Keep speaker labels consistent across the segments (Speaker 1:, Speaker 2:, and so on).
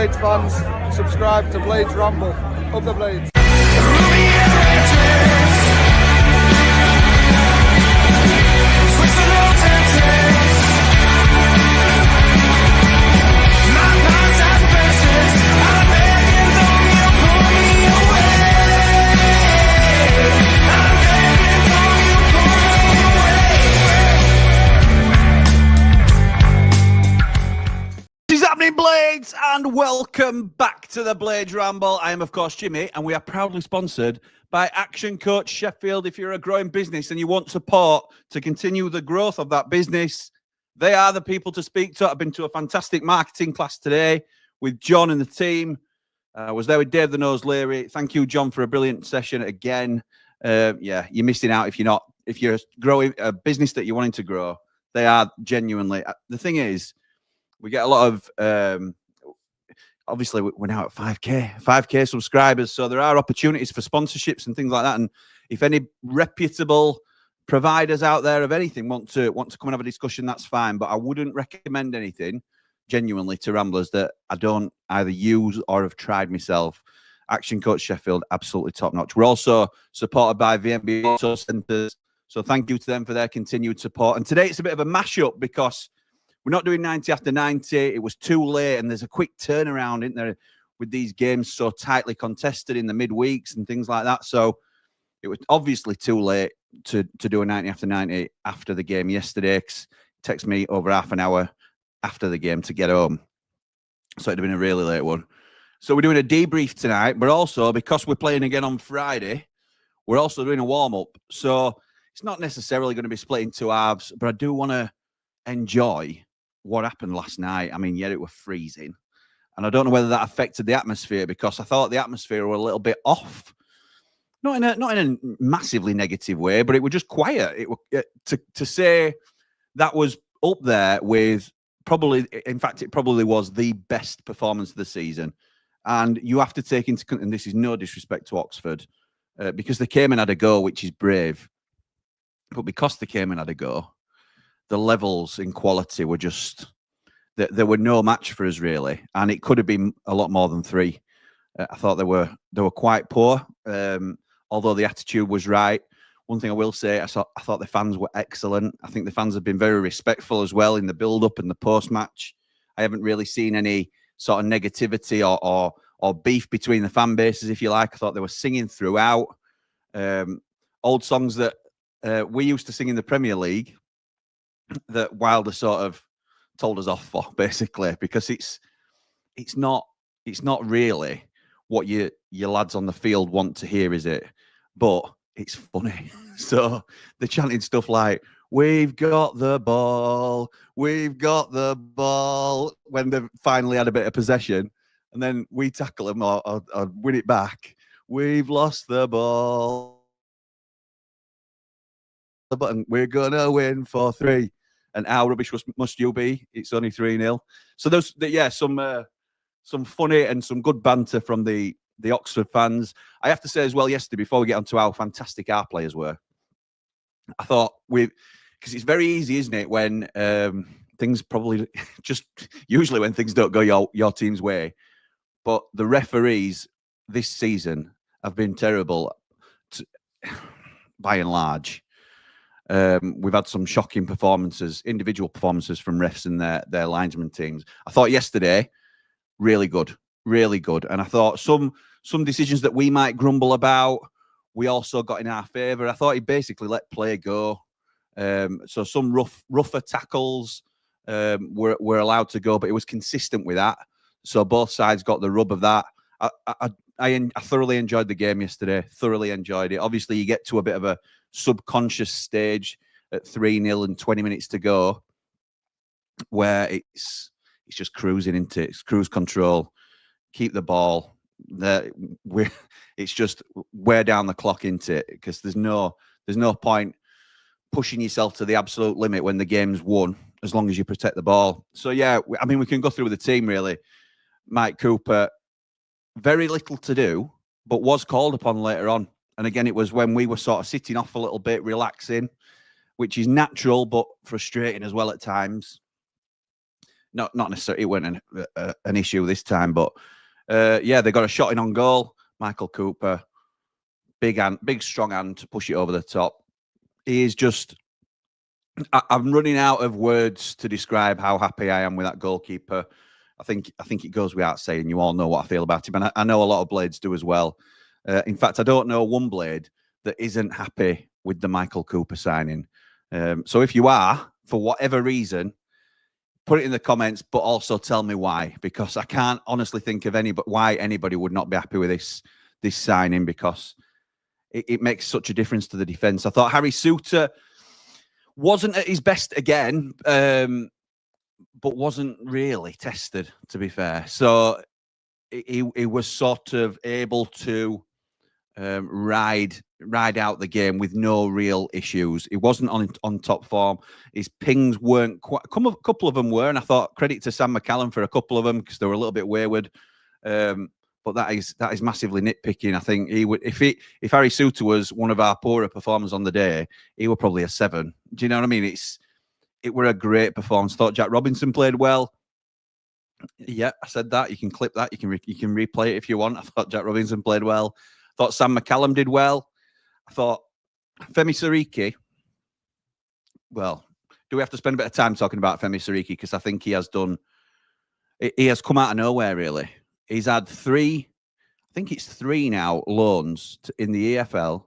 Speaker 1: Blades fans, subscribe to Blades Ramble. Up the Blades.
Speaker 2: Blades, and welcome back to the Blades Ramble. I am, of course, Jimmy, and we are proudly sponsored by Action Coach Sheffield. If you're a growing business and you want support to continue the growth of that business, they are the people to speak to. I've been to a fantastic marketing class today with John and the team. I was there with Dave the Nose Leary. Thank you, John, for a brilliant session again. Yeah, you're missing out if you're growing a business that you're wanting to grow. They are genuinely. The thing is, we get a lot of, obviously, we're now at 5K subscribers. So there are opportunities for sponsorships and things like that. And if any reputable providers out there of anything want to come and have a discussion, that's fine. But I wouldn't recommend anything, genuinely, to Ramblers that I don't either use or have tried myself. Action Coach Sheffield, absolutely top notch. We're also supported by VMB Auto Centres. So thank you to them for their continued support. And today it's a bit of a mashup because we're not doing 90 after 90. It was too late, and there's a quick turnaround, isn't there, with these games so tightly contested in the midweeks and things like that. So it was obviously too late to do a 90 after 90 after the game yesterday. It takes me over half an hour after the game to get home. So it'd have been a really late one. So we're doing a debrief tonight, but also because we're playing again on Friday, we're also doing a warm-up. So it's not necessarily going to be split in two halves, but I do want to enjoy what happened last night. I mean, yeah, it was freezing. And I don't know whether that affected the atmosphere because I thought the atmosphere were a little bit off. Not in a massively negative way, but it was just quiet. It was to say that was up there with probably, in fact, it probably was the best performance of the season. And you have to take into, and this is no disrespect to Oxford, because they came and had a go, which is brave. But because they came and had a go, the levels in quality were just, there were no match for us really, and it could have been a lot more than three. I thought they were quite poor, although the attitude was right. One thing I will say, I thought the fans were excellent. I think the fans have been very respectful as well in the build-up and the post-match. I haven't really seen any sort of negativity or beef between the fan bases, if you like. I thought they were singing throughout. Old songs that we used to sing in the Premier League, that Wilder sort of told us off for, basically, because it's not really what your lads on the field want to hear, is it? But it's funny. So they're chanting stuff like, "We've got the ball, we've got the ball," when they've finally had a bit of possession, and then we tackle them or win it back. "We've lost the ball, and we're gonna win 4-3. And how rubbish must you be? It's only 3-0. So there's some funny and some good banter from the Oxford fans. I have to say as well yesterday, before we get on to how fantastic our players were, I thought because it's very easy, isn't it, when things probably just usually when things don't go your team's way. But the referees this season have been terrible by and large. We've had some shocking performances, individual performances from refs and their linesman teams. I thought yesterday, really good. And I thought some decisions that we might grumble about, we also got in our favour. I thought he basically let play go. So some rougher tackles were allowed to go, but it was consistent with that. So both sides got the rub of that. I thoroughly enjoyed the game yesterday. Thoroughly enjoyed it. Obviously, you get to a bit of a subconscious stage at 3-0 and 20 minutes to go, where it's just cruising into it. It's cruise control. Keep the ball. It's just wear down the clock into it, because there's no point pushing yourself to the absolute limit when the game's won, as long as you protect the ball. So yeah, I mean, we can go through with the team really. Mike Cooper, very little to do, but was called upon later on. And again, it was when we were sort of sitting off a little bit, relaxing, which is natural, but frustrating as well at times. not necessarily, it wasn't an issue this time, but yeah, they got a shot in on goal. Michael Cooper, big strong hand to push it over the top. He is just, I'm running out of words to describe how happy I am with that goalkeeper. I think it goes without saying. You all know what I feel about him, and I know a lot of Blades do as well. In fact, I don't know one Blade that isn't happy with the Michael Cooper signing. So if you are, for whatever reason, put it in the comments, but also tell me why, because I can't honestly think of why anybody would not be happy with this signing, because it makes such a difference to the defence. I thought Harry Souttar wasn't at his best again, but wasn't really tested, to be fair. So he was sort of able to ride out the game with no real issues. He wasn't on top form. His pings weren't quite. A couple of them were, and I thought credit to Sam McCallum for a couple of them because they were a little bit wayward. But that is massively nitpicking. I think he would, if Harry Souttar was one of our poorer performers on the day, he were probably a 7. Do you know what I mean? It were a great performance. Thought Jack Robinson played well. Yeah, I said that. You can clip that. You can replay it if you want. I thought Jack Robinson played well. I thought Sam McCallum did well. I thought Femi Siriki. Well, do we have to spend a bit of time talking about Femi Siriki? Because I think he has come out of nowhere, really. He's had 3 now loans in the EFL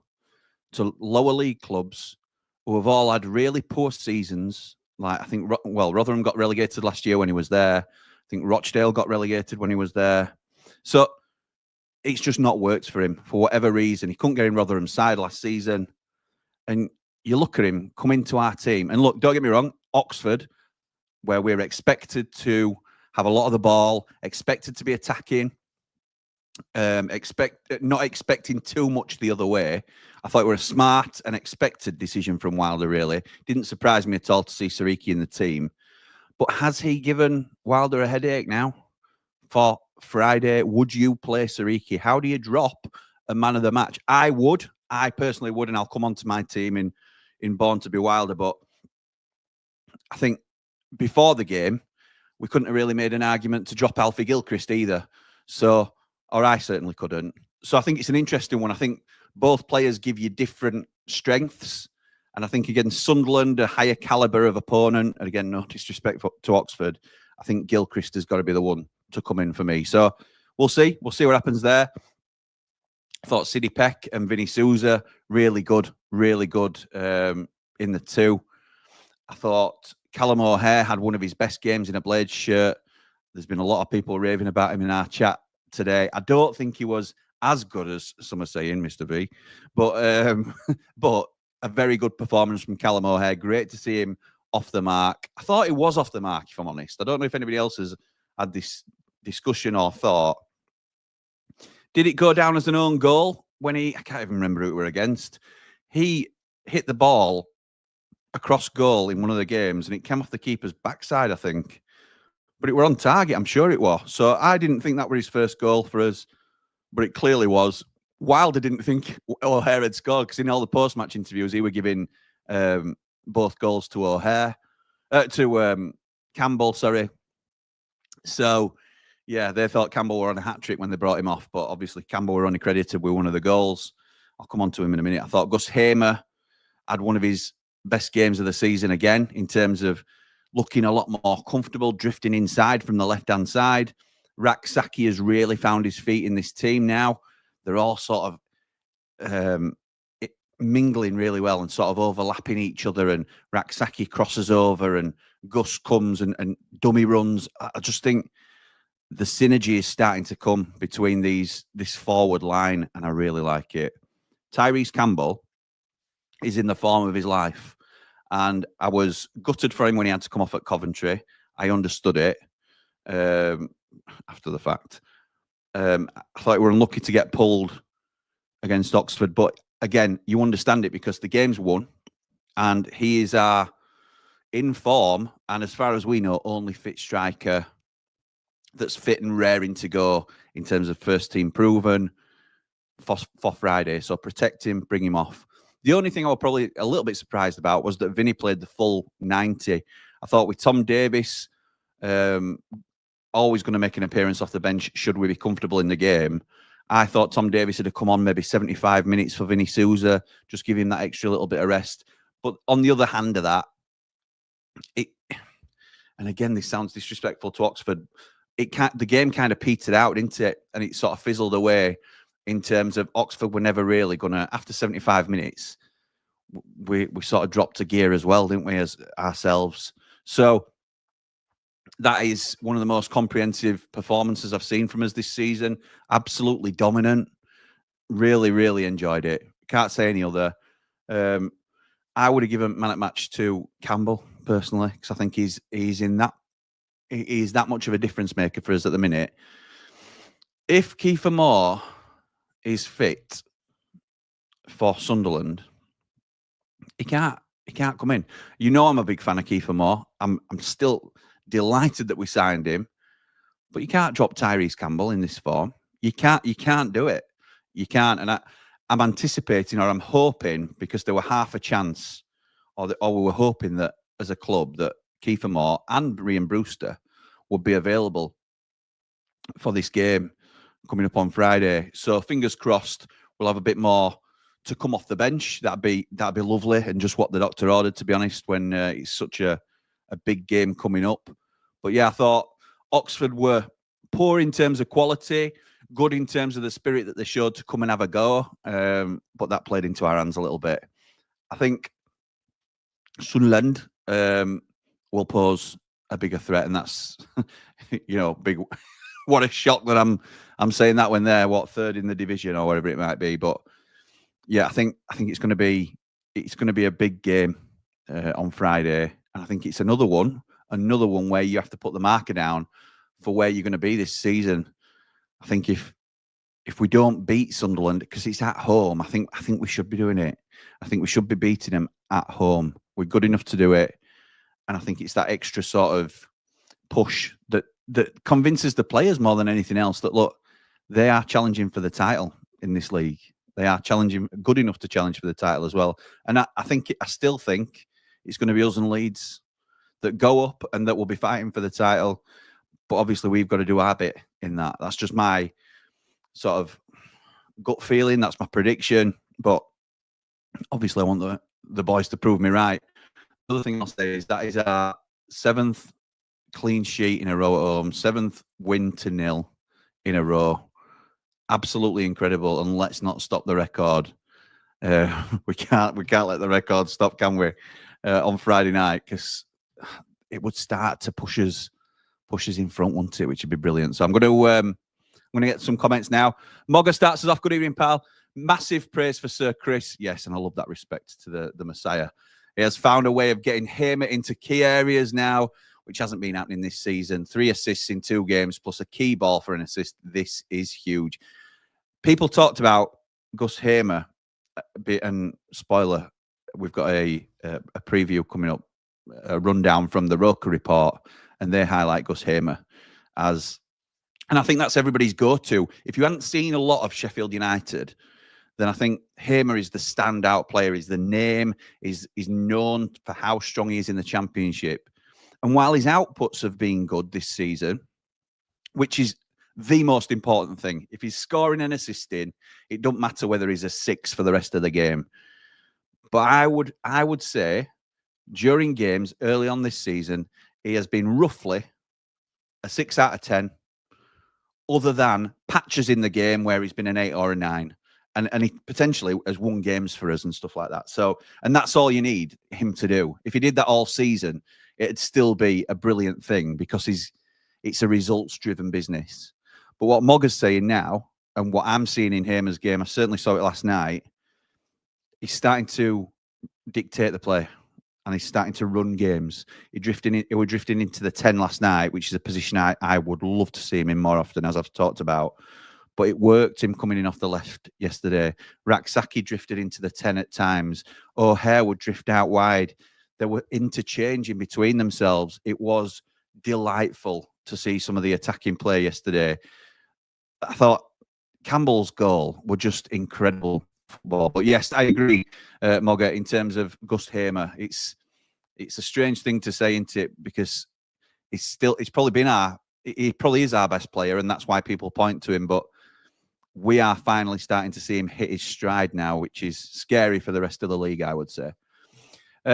Speaker 2: to lower league clubs who have all had really poor seasons. Like, I think, Rotherham got relegated last year when he was there. I think Rochdale got relegated when he was there. So it's just not worked for him for whatever reason. He couldn't get in Rotherham's side last season. And you look at him come into our team. And look, don't get me wrong, Oxford, where we're expected to have a lot of the ball, expected to be attacking, not expecting too much the other way. I thought it were a smart and expected decision from Wilder, really. Didn't surprise me at all to see Siriki in the team. But has he given Wilder a headache now for Friday? Would you play Siriki? How do you drop a man of the match? I would. I personally would, and I'll come on to my team in Born to be Wilder. But I think before the game, we couldn't have really made an argument to drop Alfie Gilchrist either. So, or I certainly couldn't. So I think it's an interesting one. I think both players give you different strengths. And I think against Sunderland, a higher calibre of opponent, and again, no disrespect to Oxford, I think Gilchrist has got to be the one to come in for me. So we'll see. We'll see what happens there. I thought Sidney Peck and Vinny Souza, really good in the 2. I thought Callum O'Hare had one of his best games in a Blades shirt. There's been a lot of people raving about him in our chat today. I don't think he was as good as some are saying, Mr. V, but a very good performance from Callum O'Hare. Great to see him off the mark. I thought he was off the mark, if I'm honest. I don't know if anybody else has had this discussion or thought. Did it go down as an own goal when I can't even remember who it were against. He hit the ball across goal in one of the games and it came off the keeper's backside, I think. But it were on target, I'm sure it was. So I didn't think that were his first goal for us, but it clearly was. Wilder didn't think O'Hare had scored because in all the post-match interviews, he were giving both goals to O'Hare, to Campbell, sorry. So, yeah, they thought Campbell were on a hat-trick when they brought him off, but obviously Campbell were only credited with one of the goals. I'll come on to him in a minute. I thought Gus Hamer had one of his best games of the season again in terms of looking a lot more comfortable, drifting inside from the left-hand side. Raksaki has really found his feet in this team now. They're all sort of mingling really well and sort of overlapping each other. And Raksaki crosses over and Gus comes and dummy runs. I just think the synergy is starting to come between this forward line, and I really like it. Tyrese Campbell is in the form of his life, and I was gutted for him when he had to come off at Coventry. I understood it after the fact. I thought we were unlucky to get pulled against Oxford, but again, you understand it because the game's won, and he is in form, and as far as we know, only fit striker that's fit and raring to go in terms of first team proven for Friday. So protect him, bring him off. The only thing I was probably a little bit surprised about was that Vinny played the full 90. I thought with Tom Davis always going to make an appearance off the bench should we be comfortable in the game. I thought Tom Davies would have come on maybe 75 minutes for Vinny Souza, just give him that extra little bit of rest. But on the other hand of that, and again, this sounds disrespectful to Oxford, the game kind of petered out, didn't it? And it sort of fizzled away in terms of Oxford were never really going to, after 75 minutes, we sort of dropped a gear as well, didn't we, as ourselves? So that is one of the most comprehensive performances I've seen from us this season. Absolutely dominant. Really, really enjoyed it. Can't say any other. I would have given man at match to Campbell personally, because I think he's that much of a difference maker for us at the minute. If Kiefer Moore is fit for Sunderland, he can't come in. You know, I'm a big fan of Kiefer Moore. I'm still delighted that we signed him, but you can't drop Tyrese Campbell in this form. You can't do it. You can't. And I'm anticipating, or I'm hoping, because there were half a chance, or we were hoping that as a club that Kiefer Moore and Ryan Brewster would be available for this game coming up on Friday. So fingers crossed, we'll have a bit more to come off the bench. That'd be lovely, and just what the doctor ordered, to be honest, when it's such a big game coming up. But yeah, I thought Oxford were poor in terms of quality, good in terms of the spirit that they showed to come and have a go, but that played into our hands a little bit. I think Sunderland will pose a bigger threat, and that's big. What a shock that I'm saying that when they're third in the division or whatever it might be. But yeah, I think it's going to be a big game on Friday, and I think it's another one where you have to put the marker down for where you're going to be this season. I think if we don't beat Sunderland, because it's at home, I think we should be doing it. I think we should be beating them at home. We're good enough to do it, and I think it's that extra sort of push that convinces the players more than anything else that, look, they are challenging for the title in this league. They are challenging, good enough to challenge for the title as well. And I still think it's going to be us and Leeds that go up and that will be fighting for the title. But obviously, we've got to do our bit in that. That's just my sort of gut feeling. That's my prediction. But obviously, I want the boys to prove me right. The other thing I'll say is that is our 7th clean sheet in a row at home, 7th win to 0 in a row. Absolutely incredible. And let's not stop the record. We can't let the record stop, can we? On Friday night, because it would start to push us in front, wouldn't it? Which would be brilliant. So I'm going to get some comments now. Mogger starts us off. Good evening, pal. Massive praise for Sir Chris. Yes, and I love that respect to the Messiah. He has found a way of getting Hamer into key areas now, which hasn't been happening this season. 3 assists in 2 games, plus a key ball for an assist. This is huge. People talked about Gus Hamer, and spoiler, we've got a preview coming up, a rundown from the Roker report, and they highlight Gus Hamer as, and I think that's everybody's go-to. If you hadn't seen a lot of Sheffield United, then I think Hamer is the standout player. He's the name. He's known for how strong he is in the Championship. And while his outputs have been good this season, which is the most important thing, if he's scoring and assisting, it doesn't matter whether he's a 6 for the rest of the game. But I would say during games early on this season, he has been roughly a 6 out of 10, other than patches in the game where he's been an 8 or a 9. And he potentially has won games for us and stuff like that. So, and that's all you need him to do. If he did that all season, it'd still be a brilliant thing, because it's a results-driven business. But what Mogger's saying now, and what I'm seeing in Hamer's game, I certainly saw it last night, he's starting to dictate the play, and he's starting to run games. He was drifting into the 10 last night, which is a position I would love to see him in more often, as I've talked about. But it worked, him coming in off the left yesterday. Raksaki drifted into the 10 at times. O'Hare would drift out wide. They were interchanging between themselves. It was delightful to see some of the attacking play yesterday. I thought Campbell's goal were just incredible football. But yes, I agree, Mogger, in terms of Gus Hamer. It's a strange thing to say, isn't it? Because He's probably been he probably is our best player, and that's why people point to him. But we are finally starting to see him hit his stride now, which is scary for the rest of the league, I would say.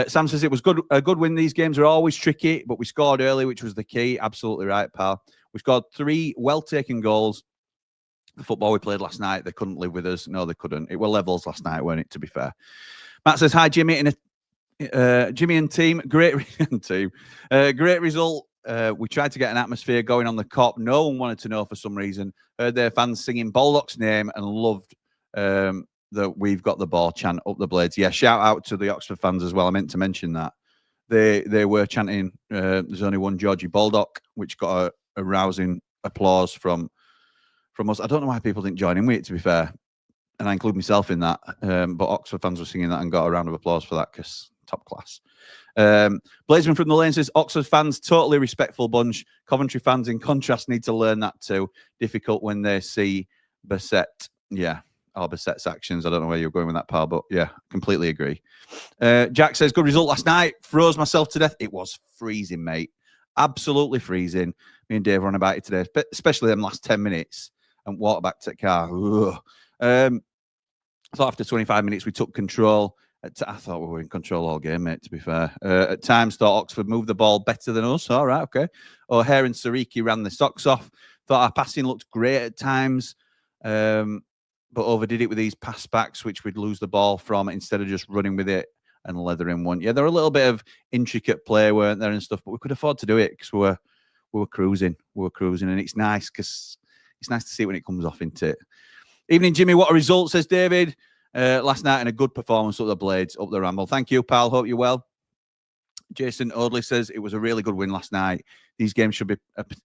Speaker 2: Sam says it was a good win. These games are always tricky, but we scored early, which was the key. Absolutely right, pal. We scored 3 well-taken goals. The football we played last night, they couldn't live with us. No, they couldn't. It were levels last night, weren't it, to be fair? Matt says, hi, Jimmy. Jimmy and team, great team. Great result. We tried to get an atmosphere going on the Kop. No one wanted to know for some reason. Heard their fans singing Baldock's name and loved that we've got the ball chant up the Blades. Yeah, shout out to the Oxford fans as well. I meant to mention that. They were chanting, there's only one Georgie Baldock, which got a rousing applause from us. I don't know why people didn't join in with it, to be fair. And I include myself in that. But Oxford fans were singing that and got a round of applause for that because top class. Blazeman from the Lane says, Oxford fans, totally respectful bunch. Coventry fans, in contrast, need to learn that too. Difficult when they see Bassett. Yeah, or Bassett's actions. I don't know where you're going with that, pal, but yeah, completely agree. Jack says, good result last night. Froze myself to death. It was freezing, mate. Absolutely freezing. Me and Dave were on about it today, especially them last 10 minutes and walked back to the car. I thought after 25 minutes we took control. I thought we were in control all game, mate, to be fair. At times, thought Oxford moved the ball better than us. All right, okay. O'Hare and Sariki ran the socks off. Thought our passing looked great at times, but overdid it with these pass backs, which we'd lose the ball from instead of just running with it and leathering one. Yeah, there were a little bit of intricate play, weren't there, and stuff, but we could afford to do it because we were cruising. We were cruising, and it's nice because it's nice to see it when it comes off, isn't it? Evening, Jimmy. What a result, says David. Last night and a good performance up the Blades, up the Ramble. Thank you, pal. Hope you're well. Jason Odley says it was a really good win last night. These games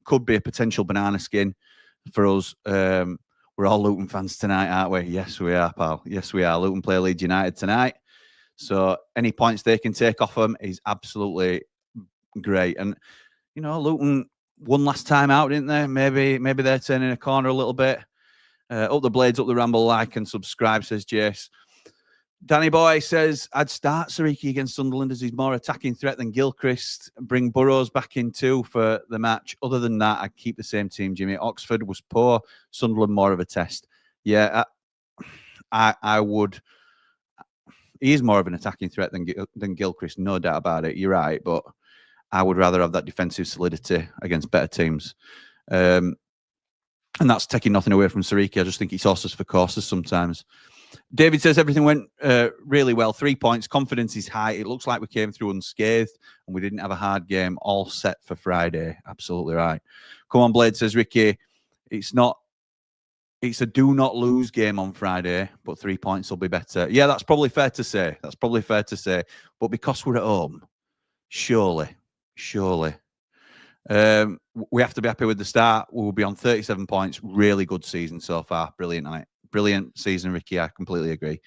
Speaker 2: could be a potential banana skin for us. We're all Luton fans tonight, aren't we? Yes, we are, pal. Yes, we are. Luton play Leeds United tonight. So any points they can take off them is absolutely great. And, you know, Luton won last time out, didn't they? Maybe they're turning a corner a little bit. Up the Blades, up the Ramble, like and subscribe, says Jace. Danny Boy says, I'd start Sariki against Sunderland as he's more attacking threat than Gilchrist. Bring Burrows back in too for the match. Other than that, I'd keep the same team, Jimmy. Oxford was poor. Sunderland more of a test. Yeah, I would. He is more of an attacking threat than Gilchrist, no doubt about it. You're right, but I would rather have that defensive solidity against better teams. And that's taking nothing away from Sariki. I just think he's horses for courses sometimes. David says everything went really well. 3 points. Confidence is high. It looks like we came through unscathed and we didn't have a hard game. All set for Friday. Absolutely right. Come on, Blade, says Ricky. It's a do not lose game on Friday, but 3 points will be better. Yeah, that's probably fair to say. But because we're at home, surely. We have to be happy with the start. We will be on 37 points. Really good season so far. Brilliant night. Brilliant season, Ricky. I completely agree.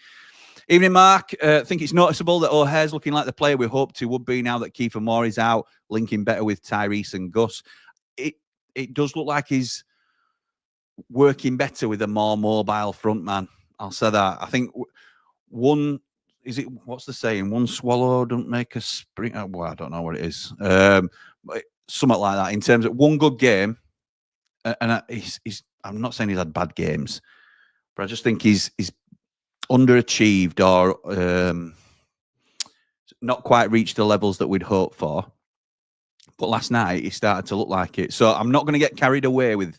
Speaker 2: Evening, Mark. I think it's noticeable that O'Hare's looking like the player we hoped he would be now that Kiefer Moore is out, linking better with Tyrese and Gus. It does look like he's working better with a more mobile front man. I'll say that. I think what's the saying? One swallow don't make a spring. Well, I don't know what it is. But something like that. In terms of one good game, and I'm not saying he's had bad games, but I just think he's underachieved or not quite reached the levels that we'd hoped for. But last night he started to look like it. So I'm not going to get carried away with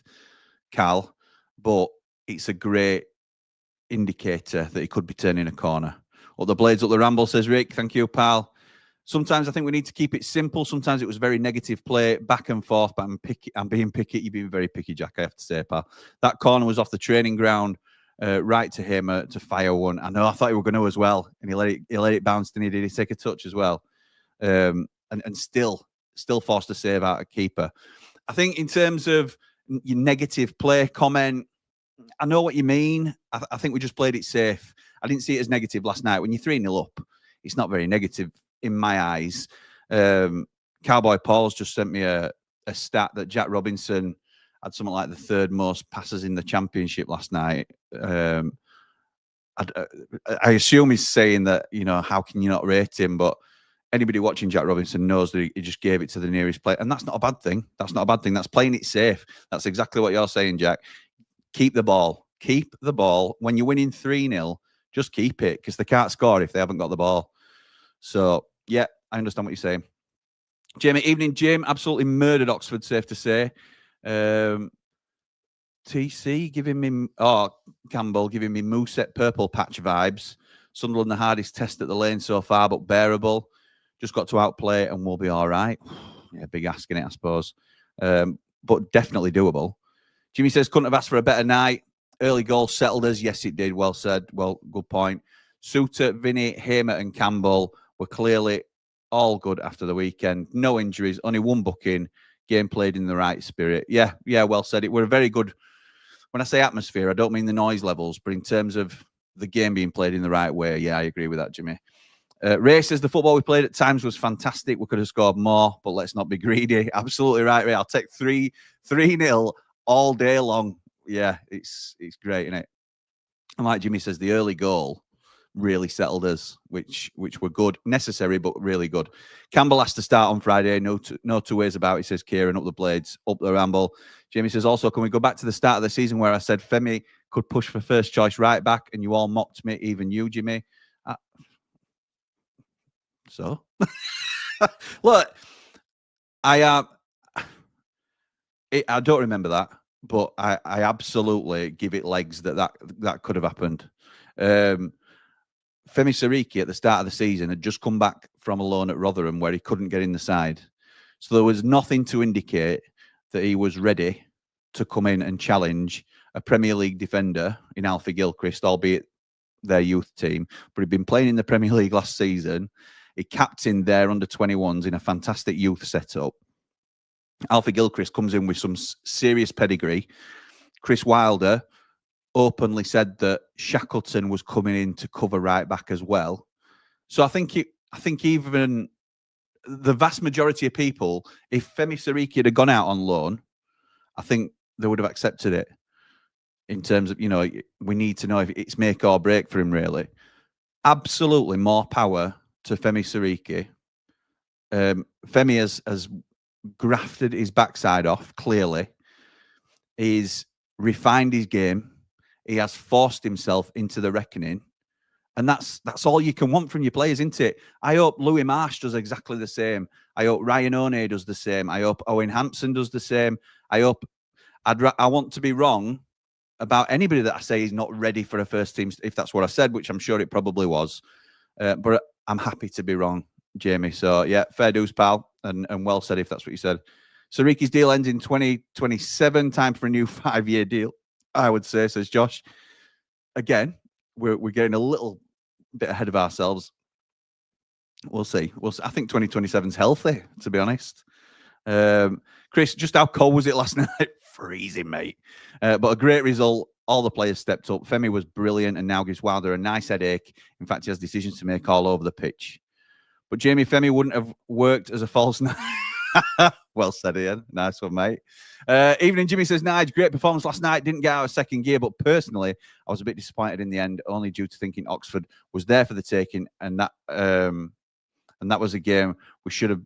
Speaker 2: Cal, but it's a great indicator that he could be turning a corner. Up the Blades, up the Ramble, says Rick. Thank you, pal. Sometimes I think we need to keep it simple. Sometimes it was very negative play, back and forth, but I'm being picky. You've been very picky, Jack, I have to say, pal. That corner was off the training ground, right to him to fire one. I know, I thought he were going to as well, and he let it bounce, and did he take a touch as well? And still forced a save out of keeper. I think in terms of your negative play comment, I know what you mean. I think we just played it safe. I didn't see it as negative last night. When you're 3-0 up, it's not very negative in my eyes. Cowboy Paul's just sent me a stat that Jack Robinson had something like the third most passes in the championship last night. I assume he's saying that, you know, how can you not rate him? But anybody watching Jack Robinson knows that he just gave it to the nearest player. And that's not a bad thing. That's not a bad thing. That's playing it safe. That's exactly what you're saying, Jack. Keep the ball. Keep the ball. When you're winning 3-0, just keep it, because they can't score if they haven't got the ball. So, yeah, I understand what you're saying. Jamie, evening, Jim. Absolutely murdered Oxford, safe to say. TC giving me, Campbell giving me Mooset purple patch vibes. Sunderland the hardest test at the lane so far, but bearable. Just got to outplay it and we'll be all right. Yeah, big asking it, I suppose. But definitely doable. Jimmy says, couldn't have asked for a better night. Early goal settled us. Yes, it did. Well said. Well, good point. Suter, Vinny, Hamer and Campbell were clearly all good after the weekend. No injuries, only one booking. Game played in the right spirit. Yeah, well said. It were a very good, when I say atmosphere, I don't mean the noise levels, but in terms of the game being played in the right way. Yeah, I agree with that, Jimmy. Ray says the football we played at times was fantastic. We could have scored more, but let's not be greedy. Absolutely right, Ray. I'll take 3-0 all day long. Yeah, it's great, isn't it? And like Jimmy says, the early goal really settled us, which were good, necessary, but really good. Campbell has to start on Friday. No two ways about it, says Kieran. Up the Blades, up the Ramble. Jamie says, also, can we go back to the start of the season where I said Femi could push for first choice right back and you all mocked me, even you, Jimmy? So, look, I don't remember that, but I absolutely give it legs that could have happened. Femi Sariki at the start of the season had just come back from a loan at Rotherham where he couldn't get in the side. So there was nothing to indicate that he was ready to come in and challenge a Premier League defender in Alfie Gilchrist, albeit their youth team. But he'd been playing in the Premier League last season. He captained their under-21s in a fantastic youth setup. Alfie Gilchrist comes in with some serious pedigree. Chris Wilder openly said that Shackleton was coming in to cover right back as well. So I think even the vast majority of people, if Femi Sariki had gone out on loan, I think they would have accepted it. In terms of, we need to know if it's make or break for him, really. Absolutely more power to Femi Sariki. Femi has grafted his backside off, clearly. He's refined his game. He has forced himself into the reckoning. And that's all you can want from your players, isn't it? I hope Louis Marsh does exactly the same. I hope Ryan O'Neill does the same. I hope Owen Hampson does the same. I want to be wrong about anybody that I say is not ready for a first team, if that's what I said, which I'm sure it probably was. But I'm happy to be wrong, Jamie. So, yeah, fair dues, pal. And well said if that's what you said. Sariki's deal ends in 2027. Time for a new 5-year deal, I would say, says Josh. Again, we're getting a little bit ahead of ourselves. We'll see. I think 2027's healthy, to be honest. Chris, just how cold was it last night? Freezing, mate. But a great result. All the players stepped up. Femi was brilliant and now gives Wilder a nice headache. In fact, he has decisions to make all over the pitch. But Jamie, Femi wouldn't have worked as a false nine. Well said, Ian. Nice one, mate. Evening, Jimmy says, Nige, great performance last night. Didn't get out of second gear, but personally, I was a bit disappointed in the end, only due to thinking Oxford was there for the taking, and that was a game we should have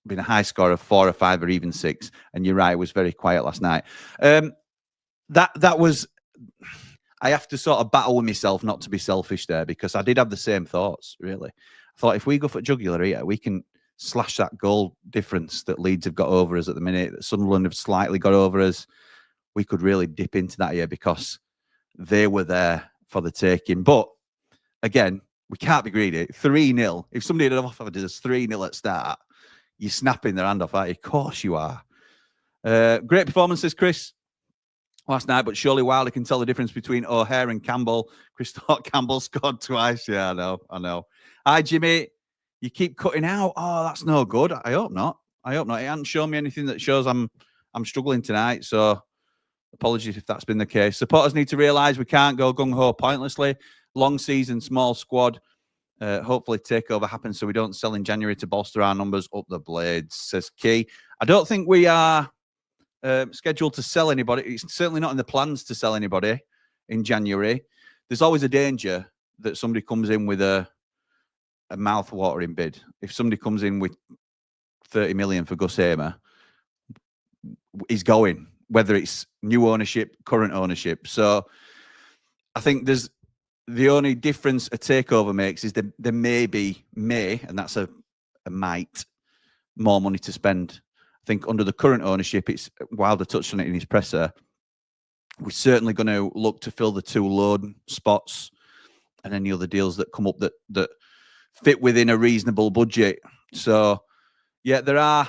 Speaker 2: been a high score of 4 or 5 or even 6. And you're right, it was very quiet last night. That was. I have to sort of battle with myself not to be selfish there, because I did have the same thoughts, really. I thought if we go for jugular here, we can slash that goal difference that Leeds have got over us at the minute, that Sunderland have slightly got over us. We could really dip into that here because they were there for the taking. But again, we can't be greedy. 3-0. If somebody had offered us 3-0 at start, you're snapping their hand off, aren't you? Of course you are. Great performances, Chris, last night, but surely Wilder can tell the difference between O'Hare and Campbell. Chris thought Campbell scored twice. Yeah, I know. Hi, Jimmy. You keep cutting out. Oh, that's no good. I hope not. It hasn't shown me anything that shows I'm struggling tonight. So apologies if that's been the case. Supporters need to realise we can't go gung-ho pointlessly. Long season, small squad. Hopefully takeover happens so we don't sell in January to bolster our numbers. Up the Blades, says Key. I don't think we are scheduled to sell anybody. It's certainly not in the plans to sell anybody in January. There's always a danger that somebody comes in with a a mouth-watering bid. If somebody comes in with 30 million for Gus Hamer, he's going, whether it's new ownership, current ownership. So I think there's the only difference a takeover makes is there may, and that's a might, more money to spend. I think under the current ownership, it's Wilder touched on it in his presser. We're certainly going to look to fill the 2 loan spots and any other deals that come up that fit within a reasonable budget. So yeah, there are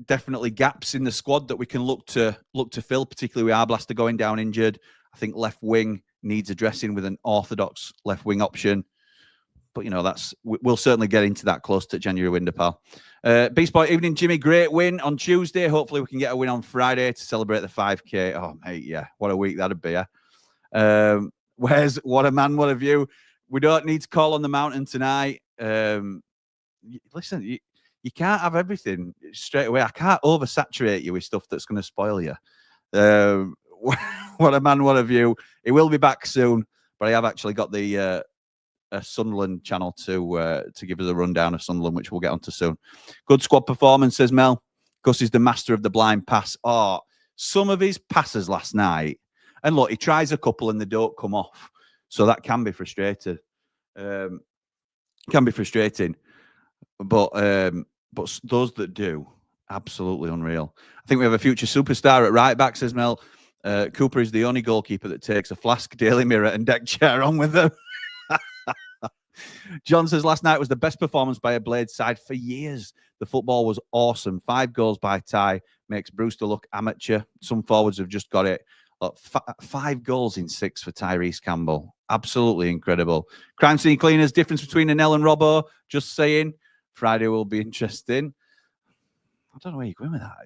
Speaker 2: definitely gaps in the squad that we can look to fill, particularly with Arblaster going down injured. I think left wing needs addressing with an orthodox left wing option. But, we'll certainly get into that close to January window, pal. Beast Boy, evening, Jimmy. Great win on Tuesday. Hopefully we can get a win on Friday to celebrate the 5K. Oh, mate, yeah. What a week that'd be, where's what a man, what a view. We don't need to call on the mountain tonight. Listen, you can't have everything straight away. I can't oversaturate you with stuff that's going to spoil you. What a man, what a view. He will be back soon, but I have actually got the a Sunderland channel to give us a rundown of Sunderland, which we'll get onto soon. Good squad performance, says Mel. Gus is the master of the blind pass. Oh, some of his passes last night, and look, he tries a couple and they don't come off, so that can be frustrating. Can be frustrating, but those that do, absolutely unreal. I think we have a future superstar at right back, says Mel. Cooper is the only goalkeeper that takes a flask, Daily Mirror, and deck chair on with them. John says last night was the best performance by a Blade side for years. The football was awesome. 5 goals by Ty makes Brewster look amateur. Some forwards have just got it. Look, 5 goals in 6 for Tyrese Campbell. Absolutely incredible. Crime scene cleaners, difference between Anel and Robbo. Just saying. Friday will be interesting. I don't know where you're going with that.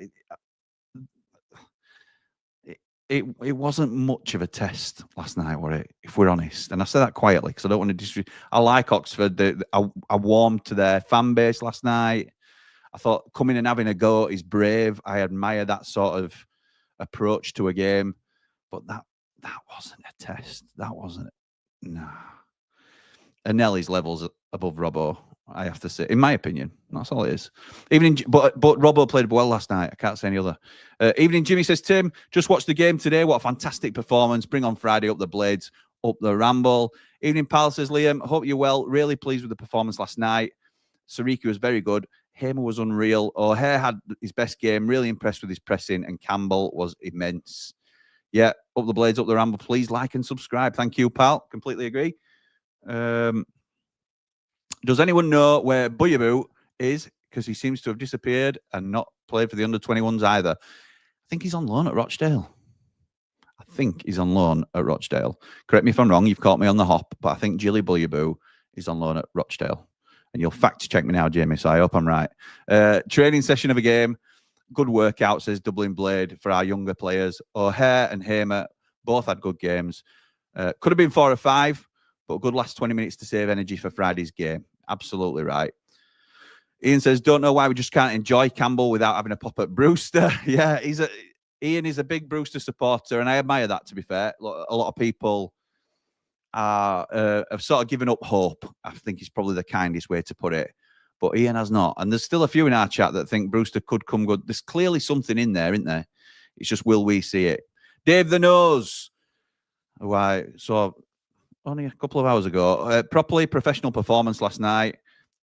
Speaker 2: It wasn't much of a test last night, were it? If we're honest, and I say that quietly because I don't want to disrespect. I like Oxford. I warmed to their fan base last night. I thought coming and having a go is brave. I admire that sort of approach to a game, but that wasn't a test. That wasn't. Nah. And Nelly's levels above Robbo, I have to say, in my opinion. That's all it is. But Robbo played well last night. I can't say any other. Evening, Jimmy, says Tim. Just watched the game today. What a fantastic performance. Bring on Friday, up the Blades, up the Ramble. Evening, pal, says Liam. Hope you're well. Really pleased with the performance last night. Sariki was very good. Hamer was unreal. O'Hare had his best game. Really impressed with his pressing. And Campbell was immense. Yeah, up the Blades, up the Ramble. Please like and subscribe. Thank you, pal. Completely agree. Does anyone know where Buyaboo is? Because he seems to have disappeared and not played for the under-21s either. I think he's on loan at Rochdale. Correct me if I'm wrong. You've caught me on the hop. But I think Jilly Buyaboo is on loan at Rochdale. And you'll fact check me now, Jamie, so I hope I'm right. Training session of a game. Good workout, says Dublin Blade, for our younger players. O'Hare and Hamer both had good games. Could have been 4 or 5, but a good last 20 minutes to save energy for Friday's game. Absolutely right. Ian says, don't know why we just can't enjoy Campbell without having a pop at Brewster. Yeah, Ian is a big Brewster supporter, and I admire that, to be fair. A lot of people have sort of given up hope, I think is probably the kindest way to put it. But Ian has not. And there's still a few in our chat that think Brewster could come good. There's clearly something in there, isn't there? It's just, will we see it? Dave the Nose, who I saw only a couple of hours ago. Properly professional performance last night.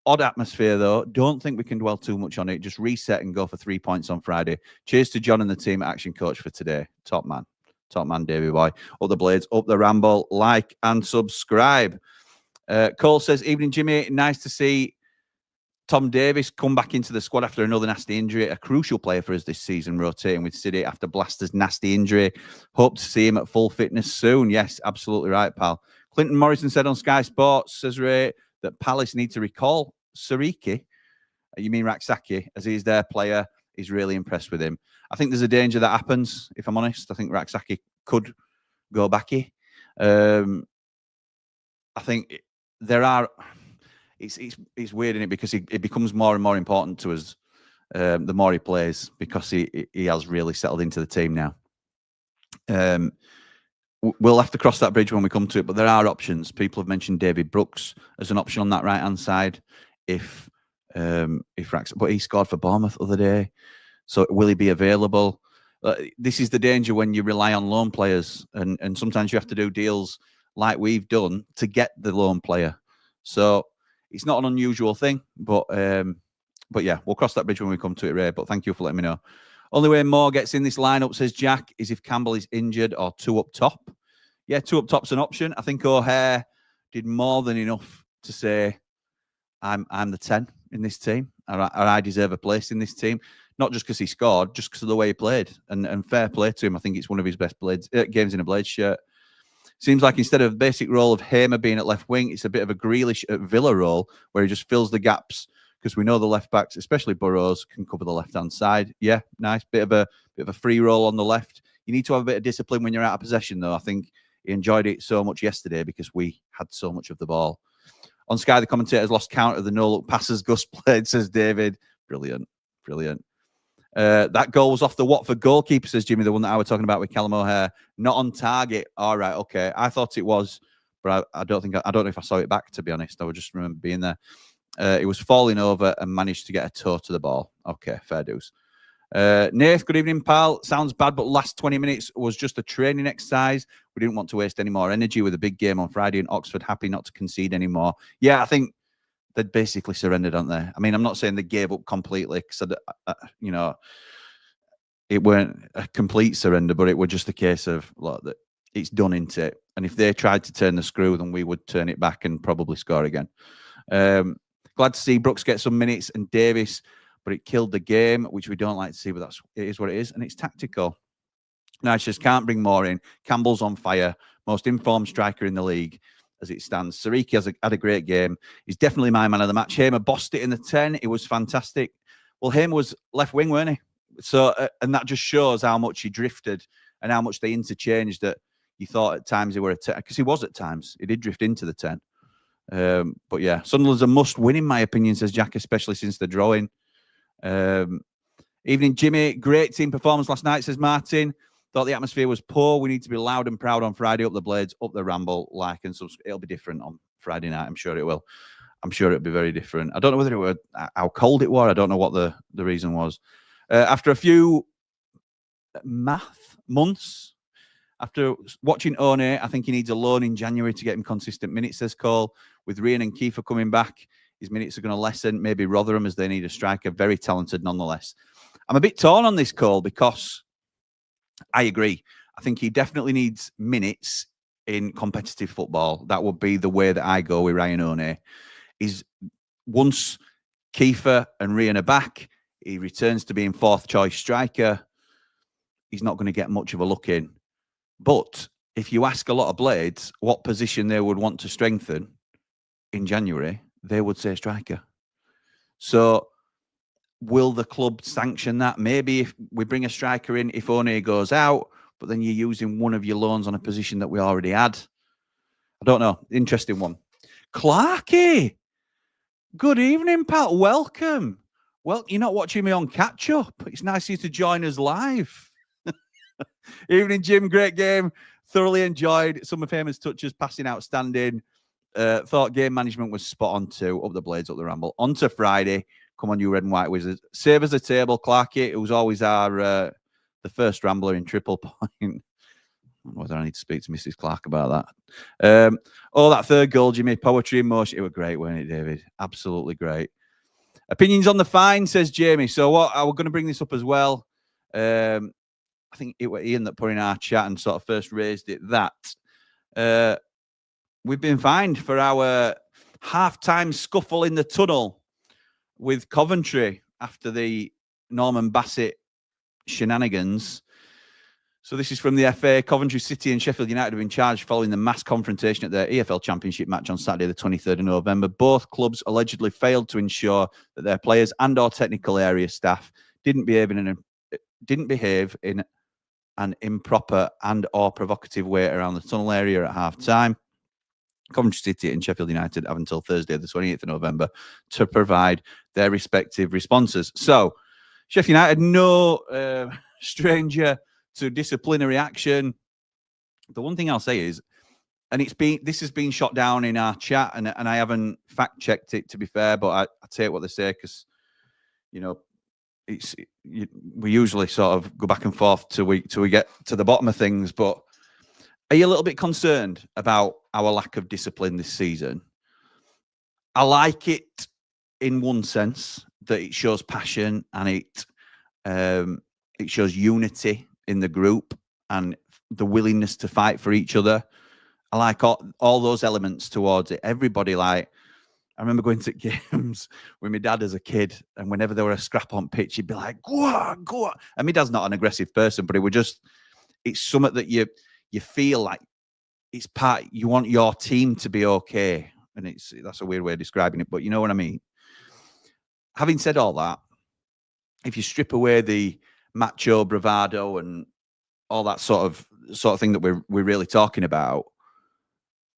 Speaker 2: Odd atmosphere, though. Don't think we can dwell too much on it. Just reset and go for 3 points on Friday. Cheers to John and the team at Action Coach for today. Top man. Top man, Davey boy. Up the Blades, up the Ramble. Like and subscribe. Cole says, evening, Jimmy. Nice to see Tom Davis come back into the squad after another nasty injury. A crucial player for us this season, rotating with City after Blaster's nasty injury. Hope to see him at full fitness soon. Yes, absolutely right, pal. Clinton Morrison said on Sky Sports, says Ray, that Palace need to recall Sariki. You mean Raksaki, as he's their player. He's really impressed with him. I think there's a danger that happens, if I'm honest. I think Raksaki could go backy. I think there are... It's weird, isn't it? Because it becomes more and more important to us the more he plays, because he has really settled into the team now. we'll have to cross that bridge when we come to it, but there are options. People have mentioned David Brooks as an option on that right-hand side. If but he scored for Bournemouth the other day, so will he be available? This is the danger when you rely on loan players, and sometimes you have to do deals like we've done to get the loan player. So it's not an unusual thing, but yeah, we'll cross that bridge when we come to it, Ray. But thank you for letting me know. Only way Moore gets in this lineup, says Jack, is if Campbell is injured or 2 up top. Yeah, 2 up top's an option. I think O'Hare did more than enough to say, I'm the 10 in this team, or I deserve a place in this team. Not just because he scored, just because of the way he played. And fair play to him. I think it's one of his best games in a Blades shirt. Seems like instead of the basic role of Hamer being at left wing, it's a bit of a Grealish at Villa role where he just fills the gaps, because we know the left backs, especially Burrows, can cover the left-hand side. Yeah, nice. Bit of a free roll on the left. You need to have a bit of discipline when you're out of possession, though. I think he enjoyed it so much yesterday because we had so much of the ball. On Sky, the commentators lost count of the no-look passes Gus played, says David. Brilliant. That goal was off the Watford goalkeeper, says Jimmy, the one that I was talking about with Callum O'Hare. Not on target. All right, okay. I thought it was, but I don't know if I saw it back, to be honest. I would just remember being there. It was falling over and managed to get a toe to the ball. Okay, fair dues. Nath, good evening, pal. Sounds bad, but last 20 minutes was just a training exercise. We didn't want to waste any more energy with a big game on Friday in Oxford. Happy not to concede anymore. Yeah, I think they'd basically surrendered, aren't they? I mean, I'm not saying they gave up completely, because, it weren't a complete surrender, but it was just a case of, look, that it's done, isn't it? And if they tried to turn the screw, then we would turn it back and probably score again. Glad to see Brooks get some minutes and Davis, but it killed the game, which we don't like to see, but it is what it is, and it's tactical. Nice, just can't bring more in. Campbell's on fire, most informed striker in the league as it stands. Sariki had a great game. He's definitely my man of the match. Hamer bossed it in the 10. It was fantastic. Well, Hamer was left wing, weren't he? So, and that just shows how much he drifted and how much they interchanged, that you thought at times they were a 10, because he was at times. He did drift into the 10. But yeah, Sunderland's a must win, in my opinion, says Jack, especially since the drawing. Evening, Jimmy. Great team performance last night, says Martin. Thought the atmosphere was poor. We need to be loud and proud on Friday. Up the Blades, up the Ramble, like and subscribe. It'll be different on Friday night. I'm sure it will. I'm sure it'll be very different. I don't know whether it were how cold it was. I don't know what the reason was. After a few months, after watching One, I think he needs a loan in January to get him consistent minutes, says Cole. With Ryan and Kiefer coming back, his minutes are going to lessen. Maybe Rotherham, as they need a striker. Very talented nonetheless. I'm a bit torn on this, Cole, because I agree. I think he definitely needs minutes in competitive football. That would be the way that I go with Ryan One. Is once Kiefer and Ryan are back, he returns to being fourth choice striker. He's not going to get much of a look in. But if you ask a lot of Blades what position they would want to strengthen in January, they would say striker. So will the club sanction that? Maybe if we bring a striker in, if One goes out, but then you're using one of your loans on a position that we already had. I don't know. Interesting one. Clarky, good evening, pal. Welcome. Well, you're not watching me on catch up. It's nice of you to join us live. Evening, Jim. Great game. Thoroughly enjoyed. Some of famous touches, passing outstanding. Thought game management was spot on too. Up the Blades, up the Ramble. On to Friday. Come on, you red and white wizards. Save us a table, Clarky. It was always our the first Rambler in triple point. I don't know whether I need to speak to Mrs. Clark about that. That third goal, Jimmy. Poetry in motion. It was great, wasn't it, David? Absolutely great. Opinions on the fine, says Jamie. So what? I was going to bring this up as well. I think it was Ian that put in our chat and sort of first raised it. That we've been fined for our half-time scuffle in the tunnel with Coventry after the Norman Bassett shenanigans. So this is from the FA. Coventry City and Sheffield United have been charged following the mass confrontation at their EFL Championship match on Saturday, the 23rd of November. Both clubs allegedly failed to ensure that their players and or technical area staff didn't behave in an improper and or provocative way around the tunnel area at half-time. Coventry City and Sheffield United have until Thursday, the 28th of November, to provide their respective responses. So, Sheffield United, no stranger to disciplinary action. The one thing I'll say is, and this has been shot down in our chat, and I haven't fact checked it, to be fair, but I take what they say because, we usually sort of go back and forth till we get to the bottom of things. But are you a little bit concerned about our lack of discipline this season? I like it in one sense that it shows passion and it shows unity in the group and the willingness to fight for each other. I like all those elements towards it. Everybody, I remember going to games with my dad as a kid, and whenever there were a scrap on pitch, he'd be like, go on, go on. And my dad's not an aggressive person, but it's something that you feel like it's part, you want your team to be okay. And that's a weird way of describing it, but you know what I mean? Having said all that, if you strip away the macho bravado and all that sort of thing that we're really talking about,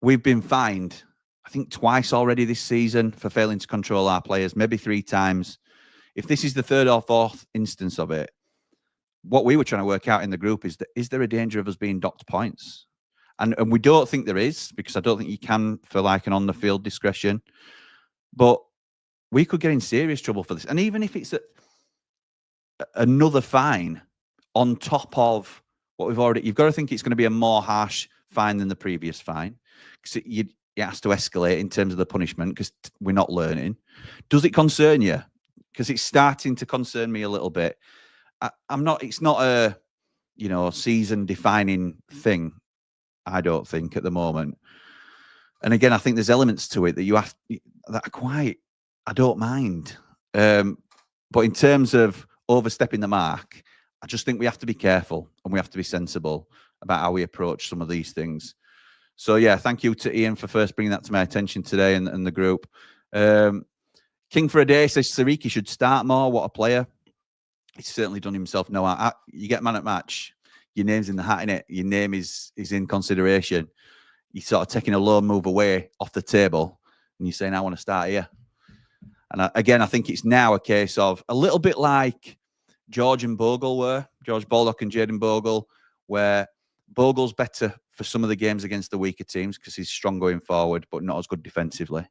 Speaker 2: we've been fined, I think, twice already this season for failing to control our players, maybe 3 times. If this is the 3rd or 4th instance of it, what we were trying to work out in the group is there a danger of us being docked points? And we don't think there is, because I don't think you can for like an on-the-field discretion. But we could get in serious trouble for this. And even if it's another fine on top of what you've got to think it's going to be a more harsh fine than the previous fine, because it has to escalate in terms of the punishment, because we're not learning. Does it concern you? Because it's starting to concern me a little bit. It's not a, season-defining thing, I don't think, at the moment. And again, I think there's elements to it that I don't mind. But in terms of overstepping the mark, I just think we have to be careful and we have to be sensible about how we approach some of these things. So, yeah, thank you to Ian for first bringing that to my attention today and the group. King for a Day says Sariki should start more. What a player. He's certainly done himself no harm. You get man at match, your name's in the hat, innit? Your name is in consideration. You're sort of taking a low move away off the table and you're saying, I want to start here. And again, I think it's now a case of a little bit like George and Bogle were, George Baldock and Jayden Bogle, where Bogle's better for some of the games against the weaker teams because he's strong going forward, but not as good defensively.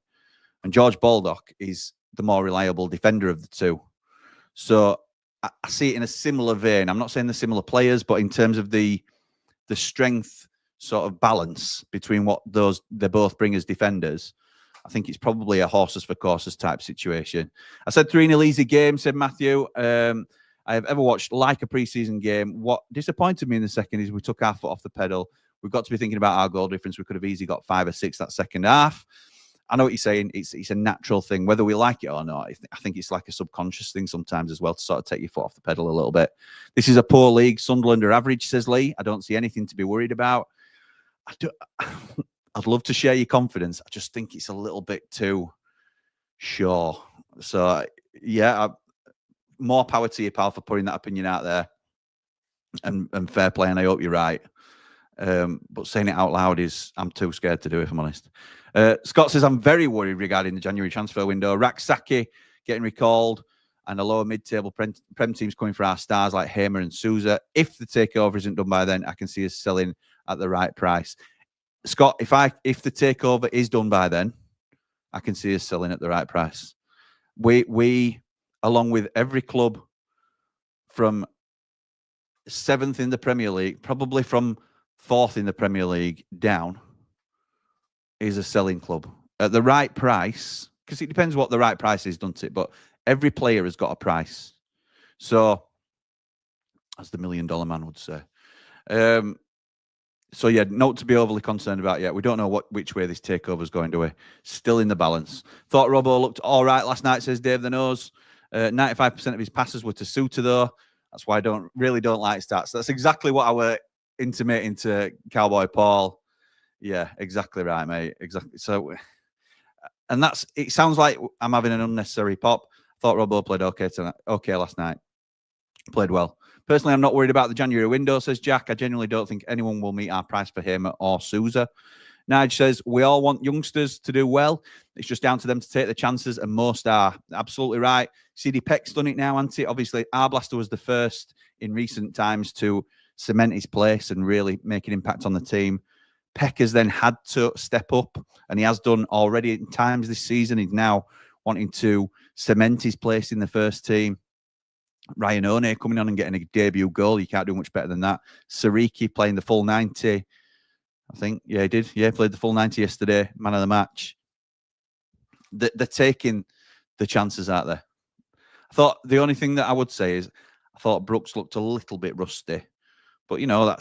Speaker 2: And George Baldock is the more reliable defender of the two. So I see it in a similar vein. I'm not saying they're similar players, but in terms of the strength sort of balance between what they both bring as defenders, I think it's probably a horses for courses type situation. I said 3-0 easy game, said Matthew. I have ever watched like a preseason game. What disappointed me in the second is we took our foot off the pedal. We've got to be thinking about our goal difference. We could have easily got 5 or 6 that second half. I know what you're saying. It's a natural thing, whether we like it or not. I think it's like a subconscious thing sometimes as well to sort of take your foot off the pedal a little bit. This is a poor league. Sunderland are average, says Lee. I don't see anything to be worried about. I'd love to share your confidence. I just think it's a little bit too sure. So, yeah, more power to you, pal, for putting that opinion out there. And fair play, and I hope you're right. But saying it out loud I'm too scared to do, if I'm honest. Scott says, I'm very worried regarding the January transfer window. Raksaki getting recalled and a lower mid-table Prem teams coming for our stars like Hamer and Souza. If the takeover isn't done by then, I can see us selling at the right price. Scott, if the takeover is done by then, I can see us selling at the right price. We along with every club from 7th in the Premier League, probably from 4th in the Premier League down, is a selling club at the right price, because it depends what the right price is, doesn't it? But every player has got a price. So, as the $1 million man would say. So, yeah, not to be overly concerned about yet. We don't know which way this takeover is going to be. Still in the balance. Thought Robbo looked all right last night, says Dave the Nose. 95% of his passes were to Suter, though. That's why I really don't like stats. That's exactly what I were intimating to Cowboy Paul. Yeah, exactly right, mate. Exactly. So, and it sounds like I'm having an unnecessary pop. Thought Robbo played okay last night. Played well. Personally, I'm not worried about the January window, says Jack. I genuinely don't think anyone will meet our price for him or Souza. Nige says, we all want youngsters to do well. It's just down to them to take the chances, and most are. Absolutely right. CD Peck's done it now, hasn't he? Obviously, Arblaster was the first in recent times to cement his place and really make an impact on the team. Peck has then had to step up, and he has done already in times this season. He's now wanting to cement his place in the first team. Ryan One coming on and getting a debut goal. You can't do much better than that. Sariki playing the full 90. I think, yeah, he did. Yeah, played the full 90 yesterday. Man of the match. They're taking the chances out there. I thought the only thing that I would say is I thought Brooks looked a little bit rusty. But, you know,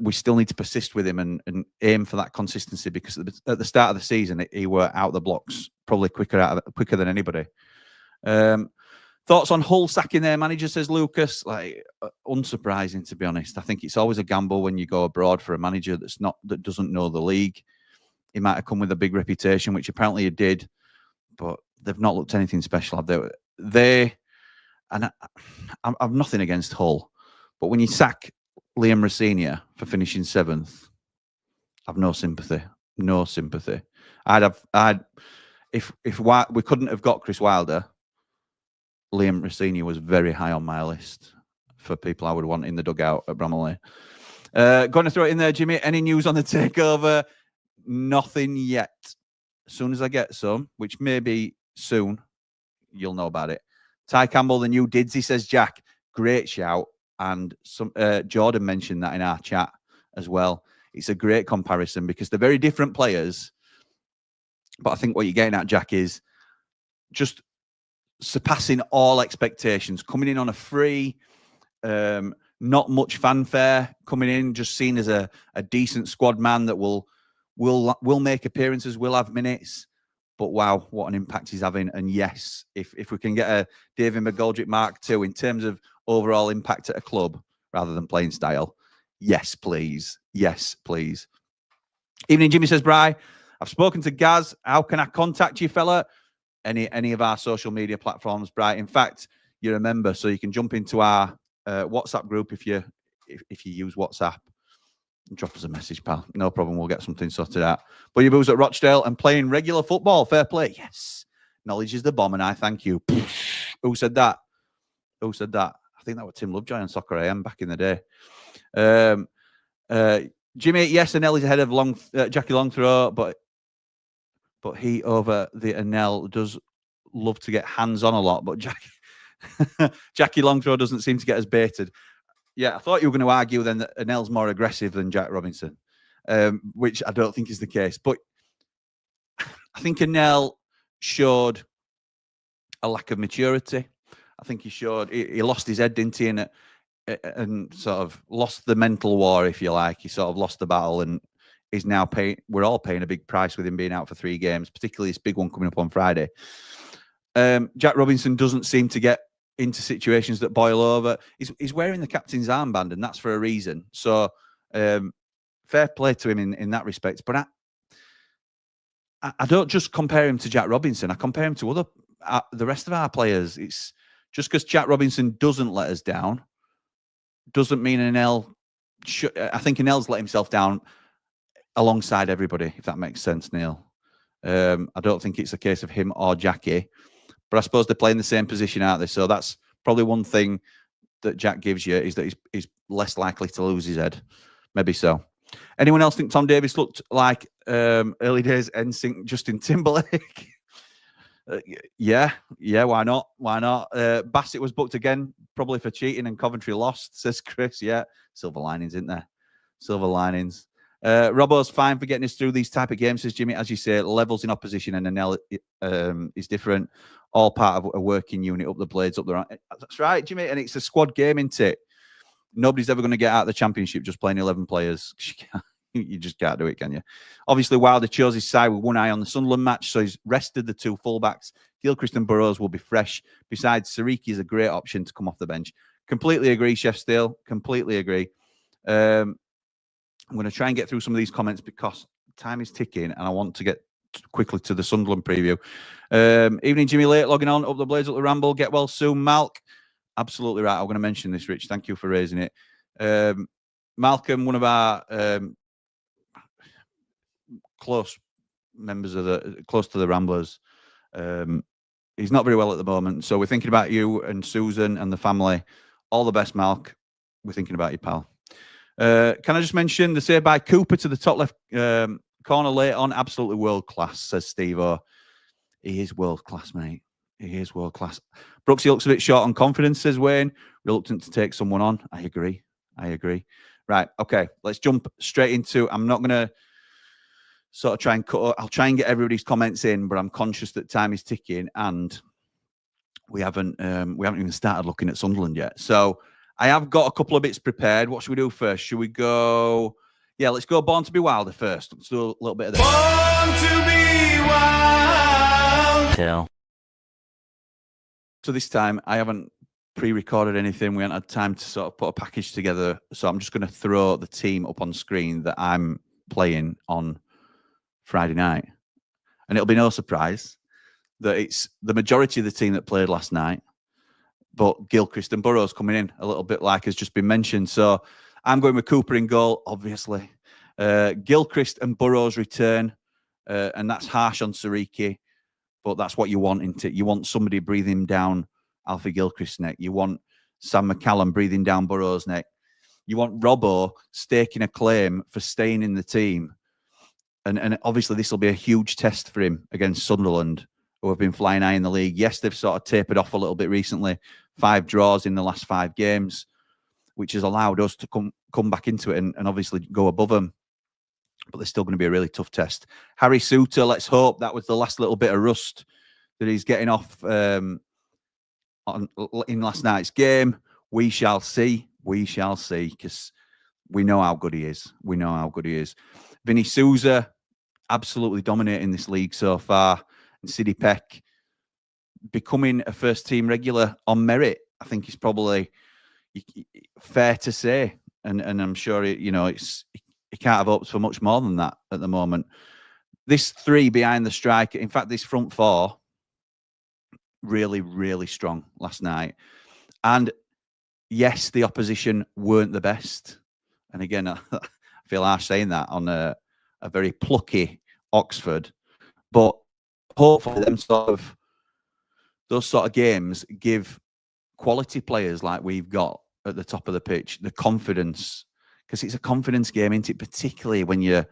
Speaker 2: we still need to persist with him and aim for that consistency, because at the start of the season, he were out the blocks probably quicker than anybody. Thoughts on Hull sacking their manager, says Lucas. Like, unsurprising, to be honest. I think it's always a gamble when you go abroad for a manager that doesn't know the league. He might have come with a big reputation, which apparently he did, but they've not looked anything special, have they? And I've nothing against Hull, but when you sack Liam Rosenior for finishing 7th, I've no sympathy. No sympathy. If we couldn't have got Chris Wilder, Liam Rosenior was very high on my list for people I would want in the dugout at Ramble. Going to throw it in there, Jimmy. Any news on the takeover? Nothing yet. As soon as I get some, which may be soon, you'll know about it. Ty Campbell, the new Didsy, says Jack. Great shout. And Jordan mentioned that in our chat as well. It's a great comparison because they're very different players. But I think what you're getting at, Jack, is just surpassing all expectations, coming in on a free, not much fanfare, coming in, just seen as a decent squad man that will make appearances, will have minutes. But wow, what an impact he's having. And yes, if we can get a David McGoldrick Mark II in terms of overall impact at a club rather than playing style, yes, please. Yes, please. Evening, Jimmy, says Bri. I've spoken to Gaz. How can I contact you, fella? Any of our social media platforms, Bri. In fact, you're a member, so you can jump into our WhatsApp group if you use WhatsApp. Drop us a message, pal. No problem. We'll get something sorted out. But your boo's at Rochdale and playing regular football. Fair play. Yes. Knowledge is the bomb, and I thank you. Who said that? Who said that? I think that was Tim Lovejoy on Soccer AM back in the day. Jimmy, yes, Anel is ahead of Jackie Longthrow, but he over the Anel does love to get hands on a lot. But Jackie Longthrow doesn't seem to get as baited. Yeah, I thought you were going to argue then that Anel's more aggressive than Jack Robinson, which I don't think is the case. But I think Anel showed a lack of maturity. I think he lost his head, didn't he, and sort of lost the mental war, if you like. He sort of lost the battle and is now paying. We're all paying a big price with him being out for 3 games, particularly this big one coming up on Friday. Jack Robinson doesn't seem to get into situations that boil over. He's wearing the captain's armband, and that's for a reason. So fair play to him in that respect. But I don't just compare him to Jack Robinson. I compare him to the rest of our players. It's just because Jack Robinson doesn't let us down doesn't mean Anel. I think Anel's let himself down alongside everybody, if that makes sense, Neil. I don't think it's a case of him or Jackie. But I suppose they're playing the same position, aren't they? So that's probably one thing that Jack gives you, is that he's less likely to lose his head. Maybe so. Anyone else think Tom Davies looked like early days NSYNC Justin Timberlake? Yeah, why not? Why not? Bassett was booked again, probably for cheating, and Coventry lost, says Chris. Yeah, silver linings, isn't there? Silver linings. Robbo's fine for getting us through these type of games, says Jimmy. As you say, levels in opposition and Anel is different. All part of a working unit, up the blades, up the right. That's right, Jimmy. And it's a squad game, isn't it? Nobody's ever going to get out of the championship just playing 11 players. You just can't do it, can you? Obviously, Wilder chose his side with one eye on the Sunderland match, so he's rested the 2 fullbacks. Gilchrist and Burrows will be fresh. Besides, Sariki is a great option to come off the bench. Completely agree, Chef Steele. Completely agree. I'm going to try and get through some of these comments because time is ticking and I want to get quickly to the Sunderland preview. Evening, Jimmy Late, logging on. Up the blades, up the Ramble. Get well soon, Malk. Absolutely right. I'm going to mention this, Rich. Thank you for raising it. Malcolm, one of our close members of close to the Ramblers. He's not very well at the moment, so we're thinking about you and Susan and the family. All the best, Malk. we're thinking about you, pal. Can I just mention the save by Cooper to the top left corner late on? Absolutely world class, says Steve. He is world class, mate. He is world class. Brooksy looks a bit short on confidence, says Wayne. Reluctant to take someone on. I agree. Right, okay. Let's jump straight into. I'm not going to sort of try and cut. I'll try and get everybody's comments in, but I'm conscious that time is ticking, and we haven't even started looking at Sunderland yet. So I have got a couple of bits prepared. What should we do first? Should we go? Yeah, let's go Born to be Wilder first. Let's do a little bit of this.
Speaker 3: Born to be wild.
Speaker 4: Tell.
Speaker 2: So this time I haven't pre-recorded anything. We haven't had time to sort of put a package together. So I'm just going to throw the team up on screen that I'm playing on Friday night. And it'll be no surprise that it's the majority of the team that played last night, but Gilchrist and Burrows coming in a little bit like has just been mentioned. So I'm going with Cooper in goal, obviously. Gilchrist and Burrows return, and that's harsh on Sariki, but that's what you want, isn't it? You want somebody breathing down Alfie Gilchrist's neck. You want Sam McCallum breathing down Burrows' neck. You want Robbo staking a claim for staying in the team. And obviously this will be a huge test for him against Sunderland, who have been flying high in the league. Yes, they've sort of tapered off a little bit recently. 5 draws in the last 5 games, which has allowed us to come back into it and obviously go above them. But there's still going to be a really tough test. Harry Souttar, let's hope that was the last little bit of rust that he's getting off in last night's game. We shall see, because we know how good he is. Vinny Souza, absolutely dominating this league so far. And Sidney Peck becoming a first-team regular on merit, I think is probably fair to say. And I'm sure, he can't have hoped for much more than that at the moment. This 3 behind the striker, in fact, this front 4, really, really strong last night. And yes, the opposition weren't the best. And again, I feel harsh saying that on a very plucky Oxford. But hopefully those sort of games give quality players like we've got at the top of the pitch the confidence, because it's a confidence game, isn't it? Particularly when you're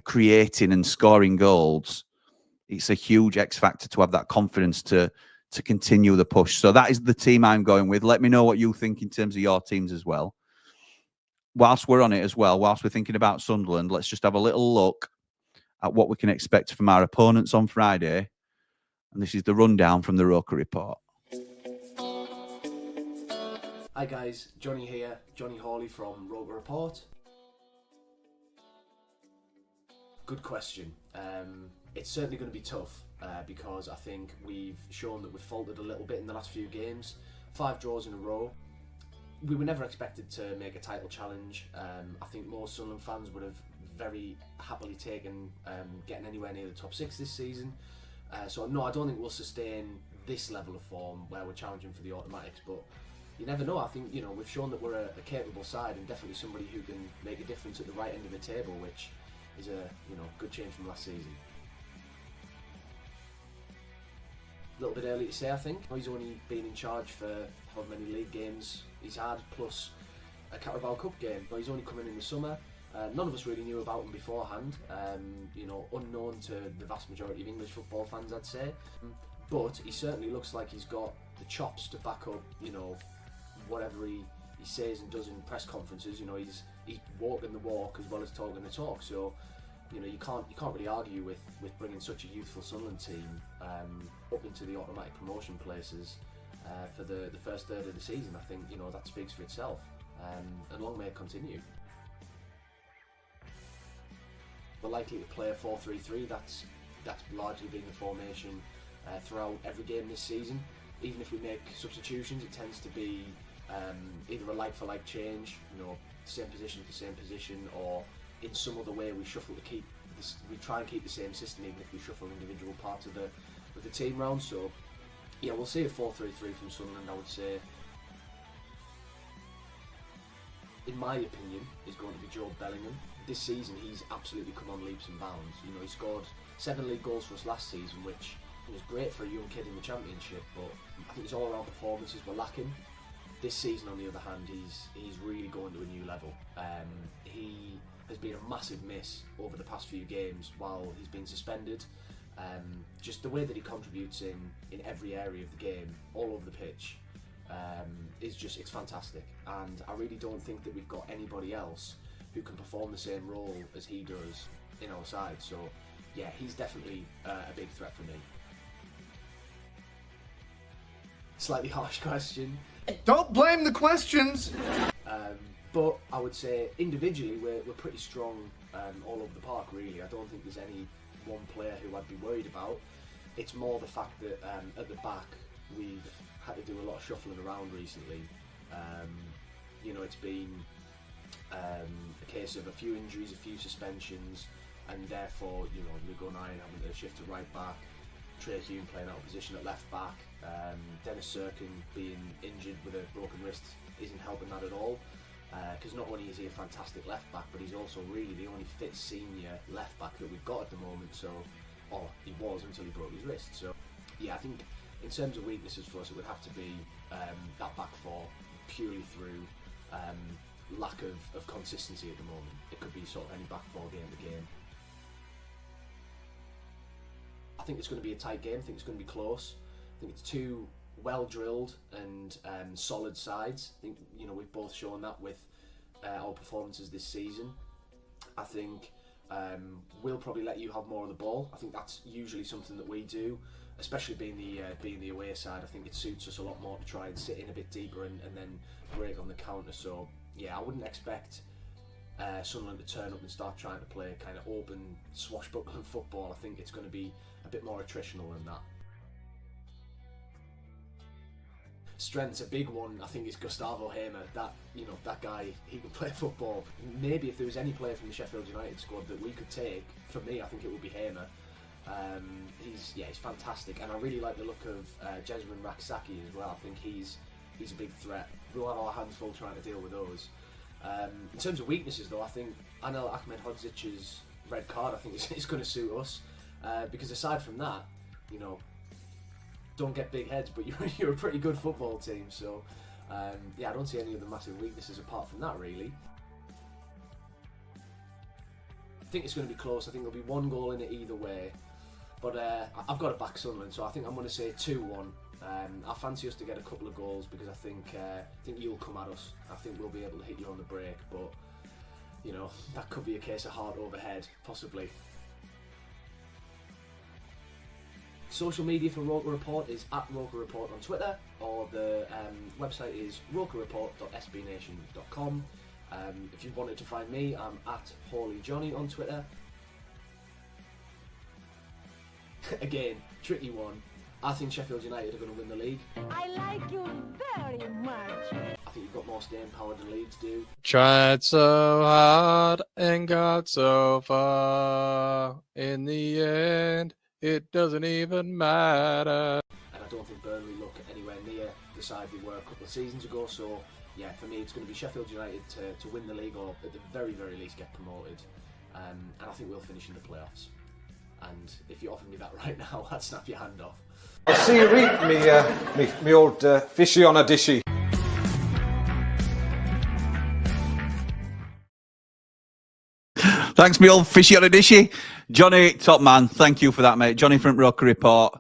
Speaker 2: creating and scoring goals. It's a huge X factor to have that confidence to continue the push. So that is the team I'm going with. Let me know what you think in terms of your teams as well. Whilst we're on it as well, whilst we're thinking about Sunderland, let's just have a little look at what we can expect from our opponents on Friday. And this is the rundown from the Roker Report.
Speaker 5: Hi guys, Johnny here, Johnny Hawley from Roker Report. Good question. It's certainly going to be tough because I think we've shown that we've faltered a little bit in the last few games. 5 draws in a row. We were never expected to make a title challenge. I think most Sunderland fans would have very happily taken getting anywhere near the top 6 this season. So no, I don't think we'll sustain this level of form where we're challenging for the automatics, but you never know. I think, we've shown that we're a capable side and definitely somebody who can make a difference at the right end of the table, which is a good change from last season. A little bit early to say, I think. He's only been in charge for however many league games he's had, plus a Carabao Cup game. But he's only come in the summer. None of us really knew about him beforehand. Unknown to the vast majority of English football fans, I'd say. But he certainly looks like he's got the chops to back up, whatever he says and does in press conferences. He's walking the walk as well as talking the talk. So, you can't really argue with bringing such a youthful Sunderland team up into the automatic promotion places for the first third of the season. I think that speaks for itself, and long may it continue. We're likely to play a 4-3-3. That's largely been the formation throughout every game this season. Even if we make substitutions, it tends to be either a like-for-like change, same position for same position, or in some other way we shuffle to keep this. We try and keep the same system, even if we shuffle individual parts of the team round. So yeah, we'll see a 4-3-3 from Sunderland. I would say, in my opinion, is going to be Joe Bellingham. This season, he's absolutely come on leaps and bounds. He scored 7 league goals for us last season, which was great for a young kid in the Championship. But I think his all-round performances were lacking. This season, on the other hand, he's really going to a new level. He has been a massive miss over the past few games while he's been suspended. Just the way that he contributes in every area of the game, all over the pitch, it's fantastic. And I really don't think that we've got anybody else who can perform the same role as he does in our side. So yeah, he's definitely a big threat for me. Slightly harsh question.
Speaker 1: Don't blame the questions.
Speaker 5: But I would say individually we're pretty strong all over the park, really. I don't think there's any one player who I'd be worried about. It's more the fact that at the back we've had to do a lot of shuffling around recently. It's been a case of a few injuries, a few suspensions, and therefore, Lugo Nine having to shift to right back, Trey Hume playing out of position at left back, Dennis Serkin being injured with a broken wrist isn't helping that at all. Because not only is he a fantastic left back, but he's also really the only fit senior left back that we've got at the moment. Or he was until he broke his wrist. So yeah, I think in terms of weaknesses for us, it would have to be that back four, purely through lack of consistency at the moment. It could be sort of any back four game to game. I think it's going to be a tight game. I think it's going to be close. I think it's two well drilled and solid sides. I think we've both shown that with our performances this season. I think we'll probably let you have more of the ball. I think that's usually something that we do, especially being the away side. I think it suits us a lot more to try and sit in a bit deeper and then break on the counter. So yeah, I wouldn't expect Sunderland to turn up and start trying to play kind of open swashbuckling football. I think it's going to be a bit more attritional than that. Strength's a big one. I think is Gustavo Hamer. That guy, he can play football. Maybe if there was any player from the Sheffield United squad that we could take, for me, I think it would be Hamer. He's fantastic, and I really like the look of Jesmond Raksaki as well. I think he's a big threat. We'll have our hands full trying to deal with those. In terms of weaknesses, though, I think Anel Ahmedhodzic's red card, I think is going to suit us, because aside from that, don't get big heads, but you're a pretty good football team. So I don't see any other massive weaknesses apart from that, really. I think it's going to be close. I think there'll be one goal in it either way, but I've got to back Sunderland, so I think I'm going to say 2-1. I fancy us to get a couple of goals because I think you'll come at us. I think we'll be able to hit you on the break, but that could be a case of hard overhead, possibly. Social media for Roker Report is at Roker Report on Twitter, or the website is rokerreport.sbnation.com. If you wanted to find me, I'm at Hawley Johnny on Twitter. Again, tricky one. I think Sheffield United are going to win the league.
Speaker 4: I like you very much.
Speaker 5: I think you've got more staying power than Leeds do.
Speaker 6: Tried so hard and got so far. In the end, it doesn't even matter.
Speaker 5: And I don't think Burnley look anywhere near the side we were a couple of seasons ago. So yeah, for me, it's going to be Sheffield United to win the league, or at the very, very least get promoted. And I think we'll finish in the playoffs. And if you offer me that right now, I'd snap your hand off.
Speaker 1: I see you read me old fishy on a dishy.
Speaker 2: Thanks, me old fishy on a dishy. Johnny, top man. Thank you for that, mate. Johnny from Roker Report,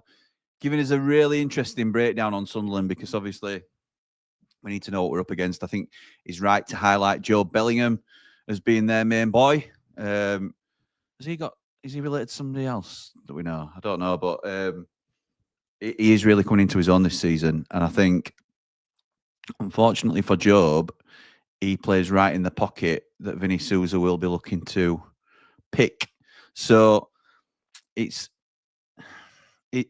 Speaker 2: giving us a really interesting breakdown on Sunderland, because obviously we need to know what we're up against. I think he's right to highlight Joe Bellingham as being their main boy. Is he related to somebody else that we know? I don't know, but he is really coming into his own this season. And I think, unfortunately for Job, he plays right in the pocket that Vinny Souza will be looking to pick. So if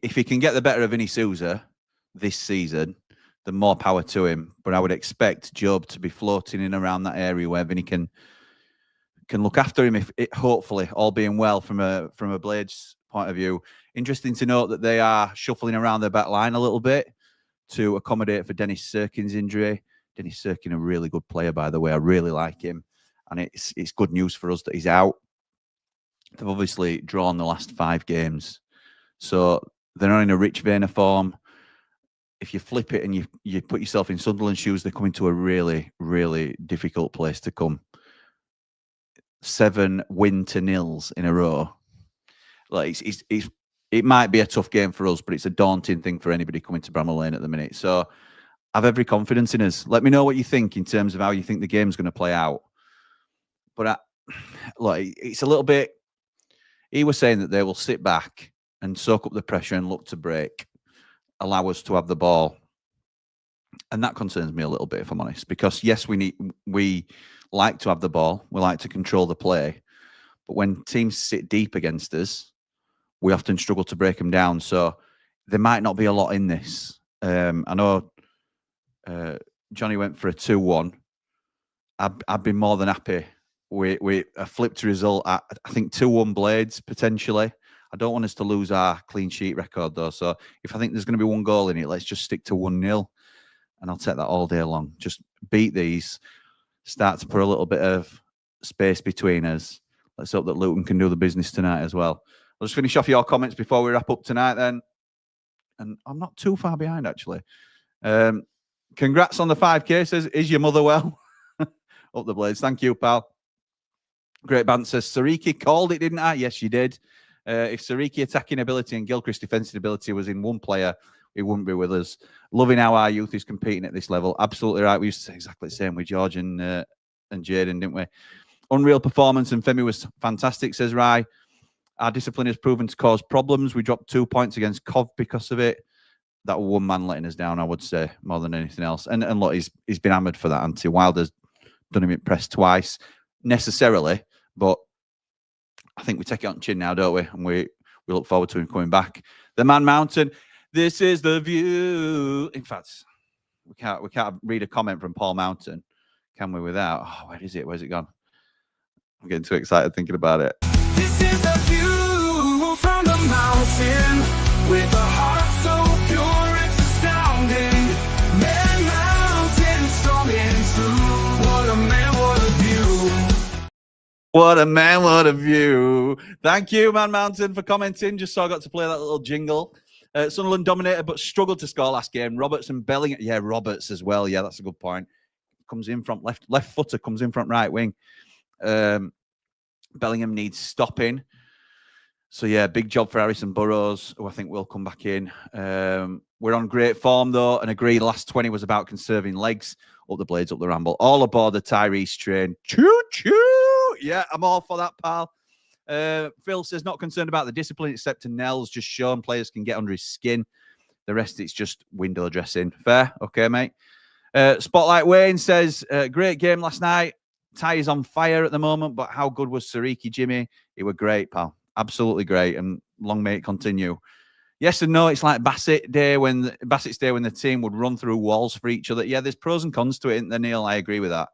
Speaker 2: he can get the better of Vinny Souza this season, then more power to him. But I would expect Job to be floating in around that area where Vinny can look after him, if it, hopefully, all being well from a Blades point of view. Interesting to note that they are shuffling around their back line a little bit to accommodate for Dennis Serkin's injury. Dennis Serkin, a really good player, by the way. I really like him. And it's good news for us that he's out. They've obviously drawn the last 5 games. So they're not in a rich vein of form. if you flip it and you put yourself in Sunderland's shoes, they're coming to a really, really difficult place to come. 7 win-to-nils in a row. Like it might be a tough game for us, but it's a daunting thing for anybody coming to Bramall Lane at the minute. So I have every confidence in us. Let me know what you think in terms of how you think the game's going to play out. But it's a little bit. He was saying that they will sit back and soak up the pressure and look to break, allow us to have the ball. And that concerns me a little bit, if I'm honest, because yes, we like to have the ball. We like to control the play. But when teams sit deep against us, we often struggle to break them down. So there might not be a lot in this. I know Johnny went for a 2-1. I'd be more than happy with a flipped result at, I think, 2-1 Blades, potentially. I don't want us to lose our clean sheet record, though. So if I think there's going to be 1 goal in it, let's just stick to 1-0. And I'll take that all day long. Just beat these, start to put a little bit of space between us. Let's hope that Luton can do the business tonight as well. I'll just finish off your comments before we wrap up tonight then. And I'm not too far behind, actually. Congrats on the 5K, says, is your mother well? Up the Blades. Thank you, pal. Great band says, Sariki called it, didn't I? Yes, you did. If Sariki attacking ability and Gilchrist defensive ability was in one player, he wouldn't be with us. Loving how our youth is competing at this level. Absolutely right. We used to say exactly the same with George and Jaden, didn't we? Unreal performance, and Femi was fantastic, says Rye. Our discipline has proven to cause problems. We dropped 2 points against Cov because of it. That one man letting us down, I would say, more than anything else. And look, he's been hammered for that, hasn't he? Wilder's done him at press twice, necessarily, but I think we take it on chin now, don't we? And we look forward to him coming back. The Man Mountain, this is the view. In fact, we can't read a comment from Paul Mountain, can we, without? Oh, where is it? Where's it gone? I'm getting too excited thinking about it.
Speaker 3: This is the view from the mountain with a heart so pure it's astounding. Man Mountain, strong and true. What a man, what a view.
Speaker 2: What a man, what a view. Thank you, Man Mountain, for commenting. Just so I got to play that little jingle. Sunderland dominated but struggled to score last game. Roberts and Bellingham. Yeah, Roberts as well. Yeah, that's a good point. Comes in from left footer, comes in from right wing. Bellingham needs stopping. So, yeah, big job for Harrison Burrows, who I think will come back in. We're on great form, though, and agree last 20 was about conserving legs. Up the Blades, up the Ramble. All aboard the Tyrese train. Choo-choo! Yeah, I'm all for that, pal. Phil says, not concerned about the discipline, except to Nels, just shown players can get under his skin. The rest, it's just window dressing. Fair? Okay, mate. Spotlight Wayne says, great game last night. Ty is on fire at the moment, but how good was Sariki, Jimmy? He were great, pal. Absolutely great, and long may it continue. Yes and no, it's like Bassett's day when the team would run through walls for each other. Yeah, there's pros and cons to it, isn't there, Neil? I agree with that.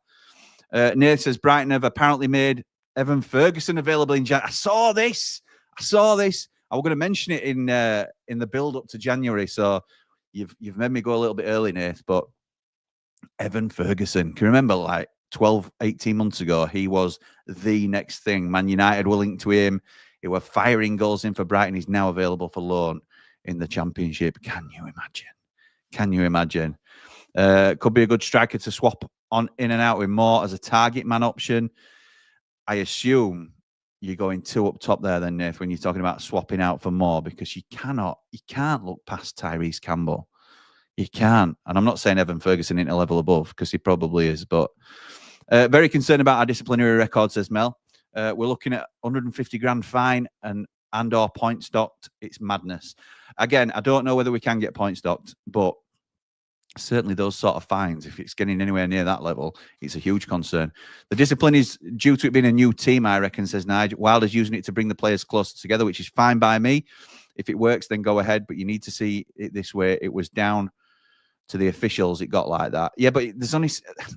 Speaker 2: Nate says, Brighton have apparently made Evan Ferguson available in January. I saw this. I was going to mention it in the build-up to January, so you've made me go a little bit early, Nate, but Evan Ferguson. Can you remember, like, 12, 18 months ago, he was the next thing. Man United were linked to him. He were firing goals in for Brighton. He's now available for loan in the Championship. Can you imagine? Can you imagine? Could be a good striker to swap on in and out with Moore as a target man option. I assume you're going 2 up top there then, Nath, when you're talking about swapping out for Moore, because you can't look past Tyrese Campbell. You can't. And I'm not saying Evan Ferguson ain't a level above, because he probably is, but very concerned about our disciplinary record, says Mel. We're looking at 150 grand fine and or points docked. It's madness. Again, I don't know whether we can get points docked, but certainly those sort of fines, if it's getting anywhere near that level, it's a huge concern. The discipline is due to it being a new team, I reckon, says Nigel. Wilder's using it to bring the players closer together, which is fine by me. If it works, then go ahead, but you need to see it this way. It was down to the officials, it got like that. Yeah, but there's only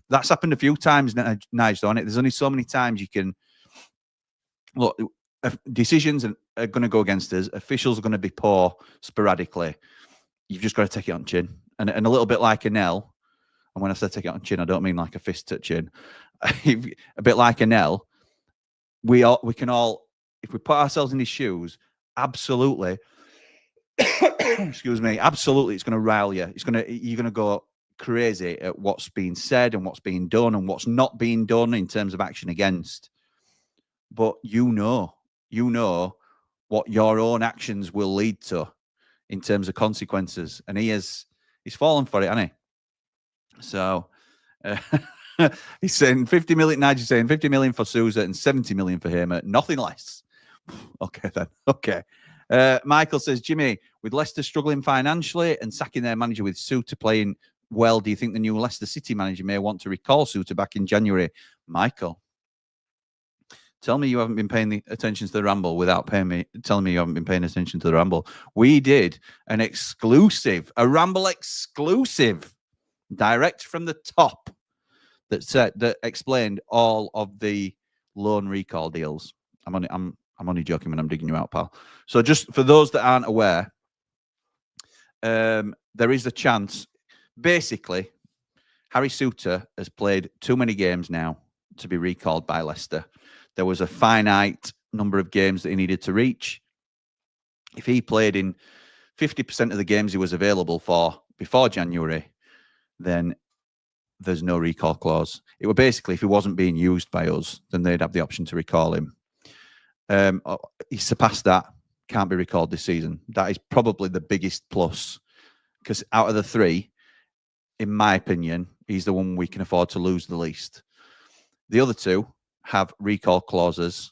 Speaker 2: that's happened a few times, Nigel, on it. There's only so many times you can look. Decisions are going to go against us. Officials are going to be poor sporadically. You've just got to take it on chin, and a little bit like a Nell. And when I say take it on chin, I don't mean like a fist to chin. A bit like a Nell. We can all, if we put ourselves in his shoes, absolutely excuse me, absolutely, it's going to rile you. You're going to go crazy at what's being said and what's being done and what's not being done in terms of action against. But you know what your own actions will lead to in terms of consequences, and he's fallen for it, hasn't he? So he's saying 50 million. Nigel's saying 50 million for Sousa and 70 million for him, nothing less. Okay then. Okay. Michael says, Jimmy, with Leicester struggling financially and sacking their manager with Souter playing well, do you think the new Leicester City manager may want to recall Souter back in January? Michael, tell me you haven't been paying attention to the Ramble without telling me you haven't been paying attention to the Ramble. We did a Ramble exclusive, direct from the top, that explained all of the loan recall deals. I'm only joking when I'm digging you out, pal. So just for those that aren't aware, there is a chance. Basically, Harry Souter has played too many games now to be recalled by Leicester. There was a finite number of games that he needed to reach. If he played in 50% of the games he was available for before January, then there's no recall clause. It would basically, if he wasn't being used by us, then they'd have the option to recall him. He surpassed that, can't be recalled this season. That is probably the biggest plus, because out of the three, in my opinion, he's the one we can afford to lose the least. The other two have recall clauses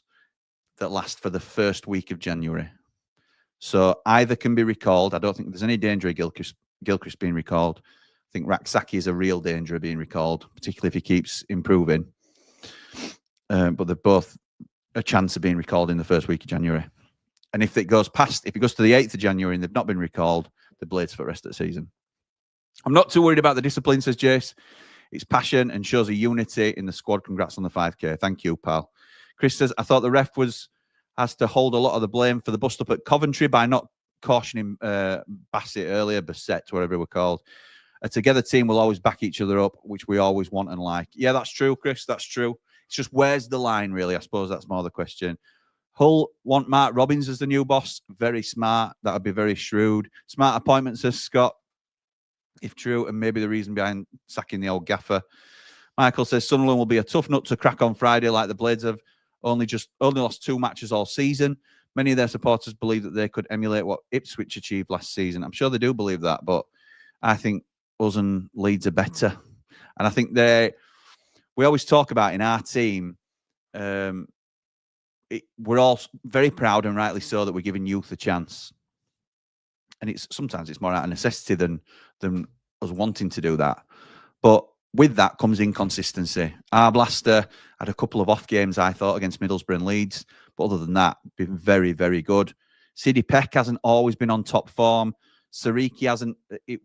Speaker 2: that last for the first week of January. So either can be recalled. I don't think there's any danger of Gilchrist being recalled. I think Raksaki is a real danger of being recalled, particularly if he keeps improving. But they're both a chance of being recalled in the first week of January. And if it goes to the 8th of January and they've not been recalled, the Blades for the rest of the season. I'm not too worried about the discipline, says Jace. It's passion and shows a unity in the squad. Congrats on the 5K. Thank you, pal. Chris says, I thought the ref has to hold a lot of the blame for the bust-up at Coventry by not cautioning Bassett, whatever we're called. A together team will always back each other up, which we always want and like. Yeah, that's true, Chris. That's true. It's just where's the line, really? I suppose that's more the question. Hull want Mark Robbins as the new boss. Very smart. That would be very shrewd. Smart appointment, says Scott. If true, and maybe the reason behind sacking the old gaffer. Michael says Sunderland will be a tough nut to crack on Friday, like the Blades have only lost 2 matches all season. Many of their supporters believe that they could emulate what Ipswich achieved last season. I'm sure they do believe that, but I think us and Leeds are better. And I think we always talk about in our team, we're all very proud and rightly so that we're giving youth a chance. And sometimes it's more out of necessity than us wanting to do that. But with that comes inconsistency. Arblaster had a couple of off games, I thought, against Middlesbrough and Leeds. But other than that, been very, very good. Sidi Peck hasn't always been on top form. Sariki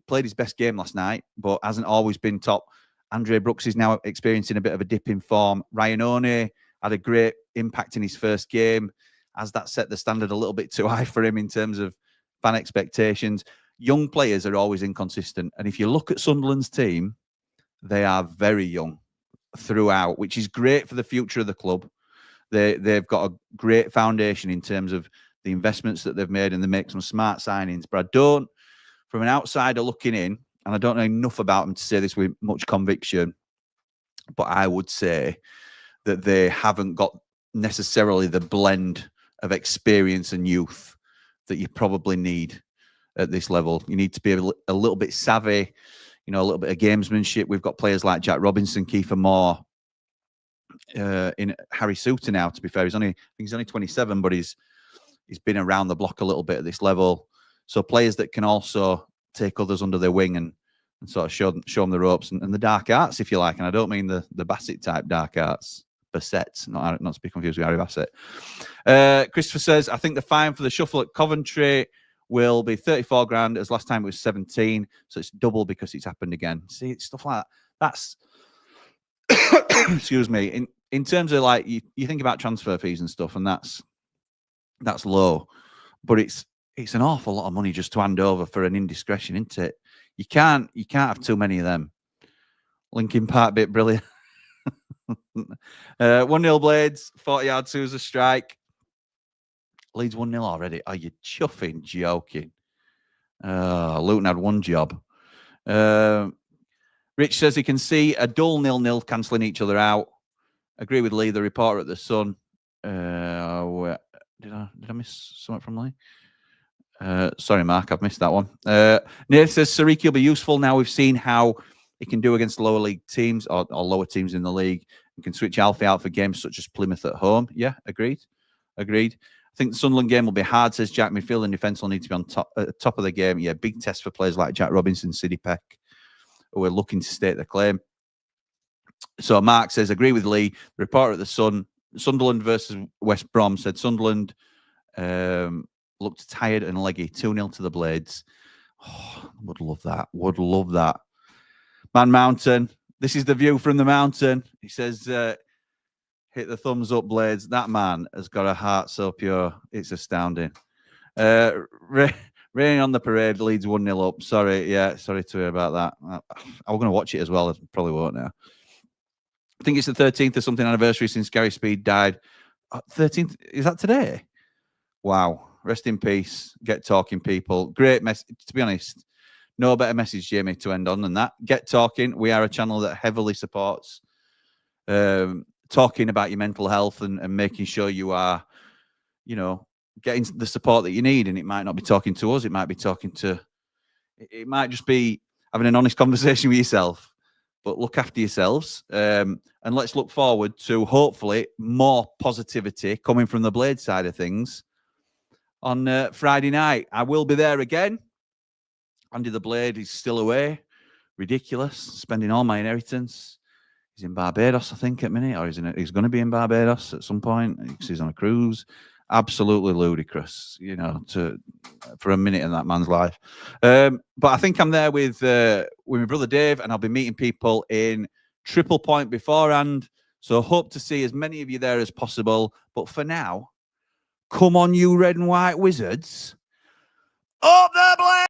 Speaker 2: played his best game last night, but hasn't always been top. Andre Brooks is now experiencing a bit of a dip in form. Ryan One had a great impact in his first game. Has that set the standard a little bit too high for him in terms of fan expectations? Young players are always inconsistent. And if you look at Sunderland's team, they are very young throughout, which is great for the future of the club. They've got a great foundation in terms of the investments that they've made, and they make some smart signings. But I don't, from an outsider looking in, and I don't know enough about them to say this with much conviction, but I would say that they haven't got necessarily the blend of experience and youth that you probably need at this level. You need to be a little bit savvy, a little bit of gamesmanship. We've got players like Jack Robinson, Kiefer Moore, in Harry Souter now, to be fair. I think he's only 27, but he's been around the block a little bit at this level. So players that can also take others under their wing and sort of show them the ropes and the dark arts, if you like. And I don't mean the Bassett type dark arts. Bassett, not to be confused with Harry Bassett. Christopher says, I think the fine for the shuffle at Coventry will be 34 grand, as last time it was 17. So it's double because it's happened again. See, stuff like that. That's, excuse me, in terms of like, you think about transfer fees and stuff, and that's low. But it's an awful lot of money just to hand over for an indiscretion, isn't it? You can't have too many of them. Linkin Park bit brilliant. 1-0 Blades, 40 yard Sousa strike. Leeds 1-0 already. Are you chuffing joking? Luton had one job. Rich says he can see a dull 0-0 cancelling each other out. Agree with Lee, the reporter at the Sun. Did I miss something from Lee? Sorry, Mark, I've missed that one. Nate says Sariki will be useful now. We've seen how he can do against lower league teams or lower teams in the league. He can switch Alfie out for games such as Plymouth at home. Yeah, agreed. I think the Sunderland game will be hard, says Jack. Midfield and defence will need to be on top of the game. Yeah, big test for players like Jack Robinson, Sidney Peck, who are looking to state their claim. So Mark says, agree with Lee. The reporter at the Sun, Sunderland versus West Brom, said Sunderland looked tired and leggy. 2-0 to the Blades. Oh, would love that. Would love that. Man Mountain. This is the view from the mountain. He says, hit the thumbs up, Blades. That man has got a heart so pure. It's astounding. Rain on the parade leads 1-0 up. Sorry to hear about that. I'm going to watch it as well. I probably won't now. I think it's the 13th or something anniversary since Gary Speed died. 13th? Is that today? Wow. Rest in peace. Get talking, people. Great message. To be honest, no better message, Jamie, to end on than that. Get talking. We are a channel that heavily supports talking about your mental health and making sure you are, getting the support that you need. And it might not be talking to us. It might be it might just be having an honest conversation with yourself. But look after yourselves. And let's look forward to, hopefully, more positivity coming from the Blade side of things on Friday night. I will be there again. Andy the Blade is still away. Ridiculous. Spending all my inheritance. He's in Barbados, I think, at minute. Or he's going to be in Barbados at some point. He's on a cruise. Absolutely ludicrous, for a minute in that man's life. But I think I'm there with my brother Dave, and I'll be meeting people in Triple Point beforehand. So hope to see as many of you there as possible. But for now, come on, you red and white wizards. Up the Blade!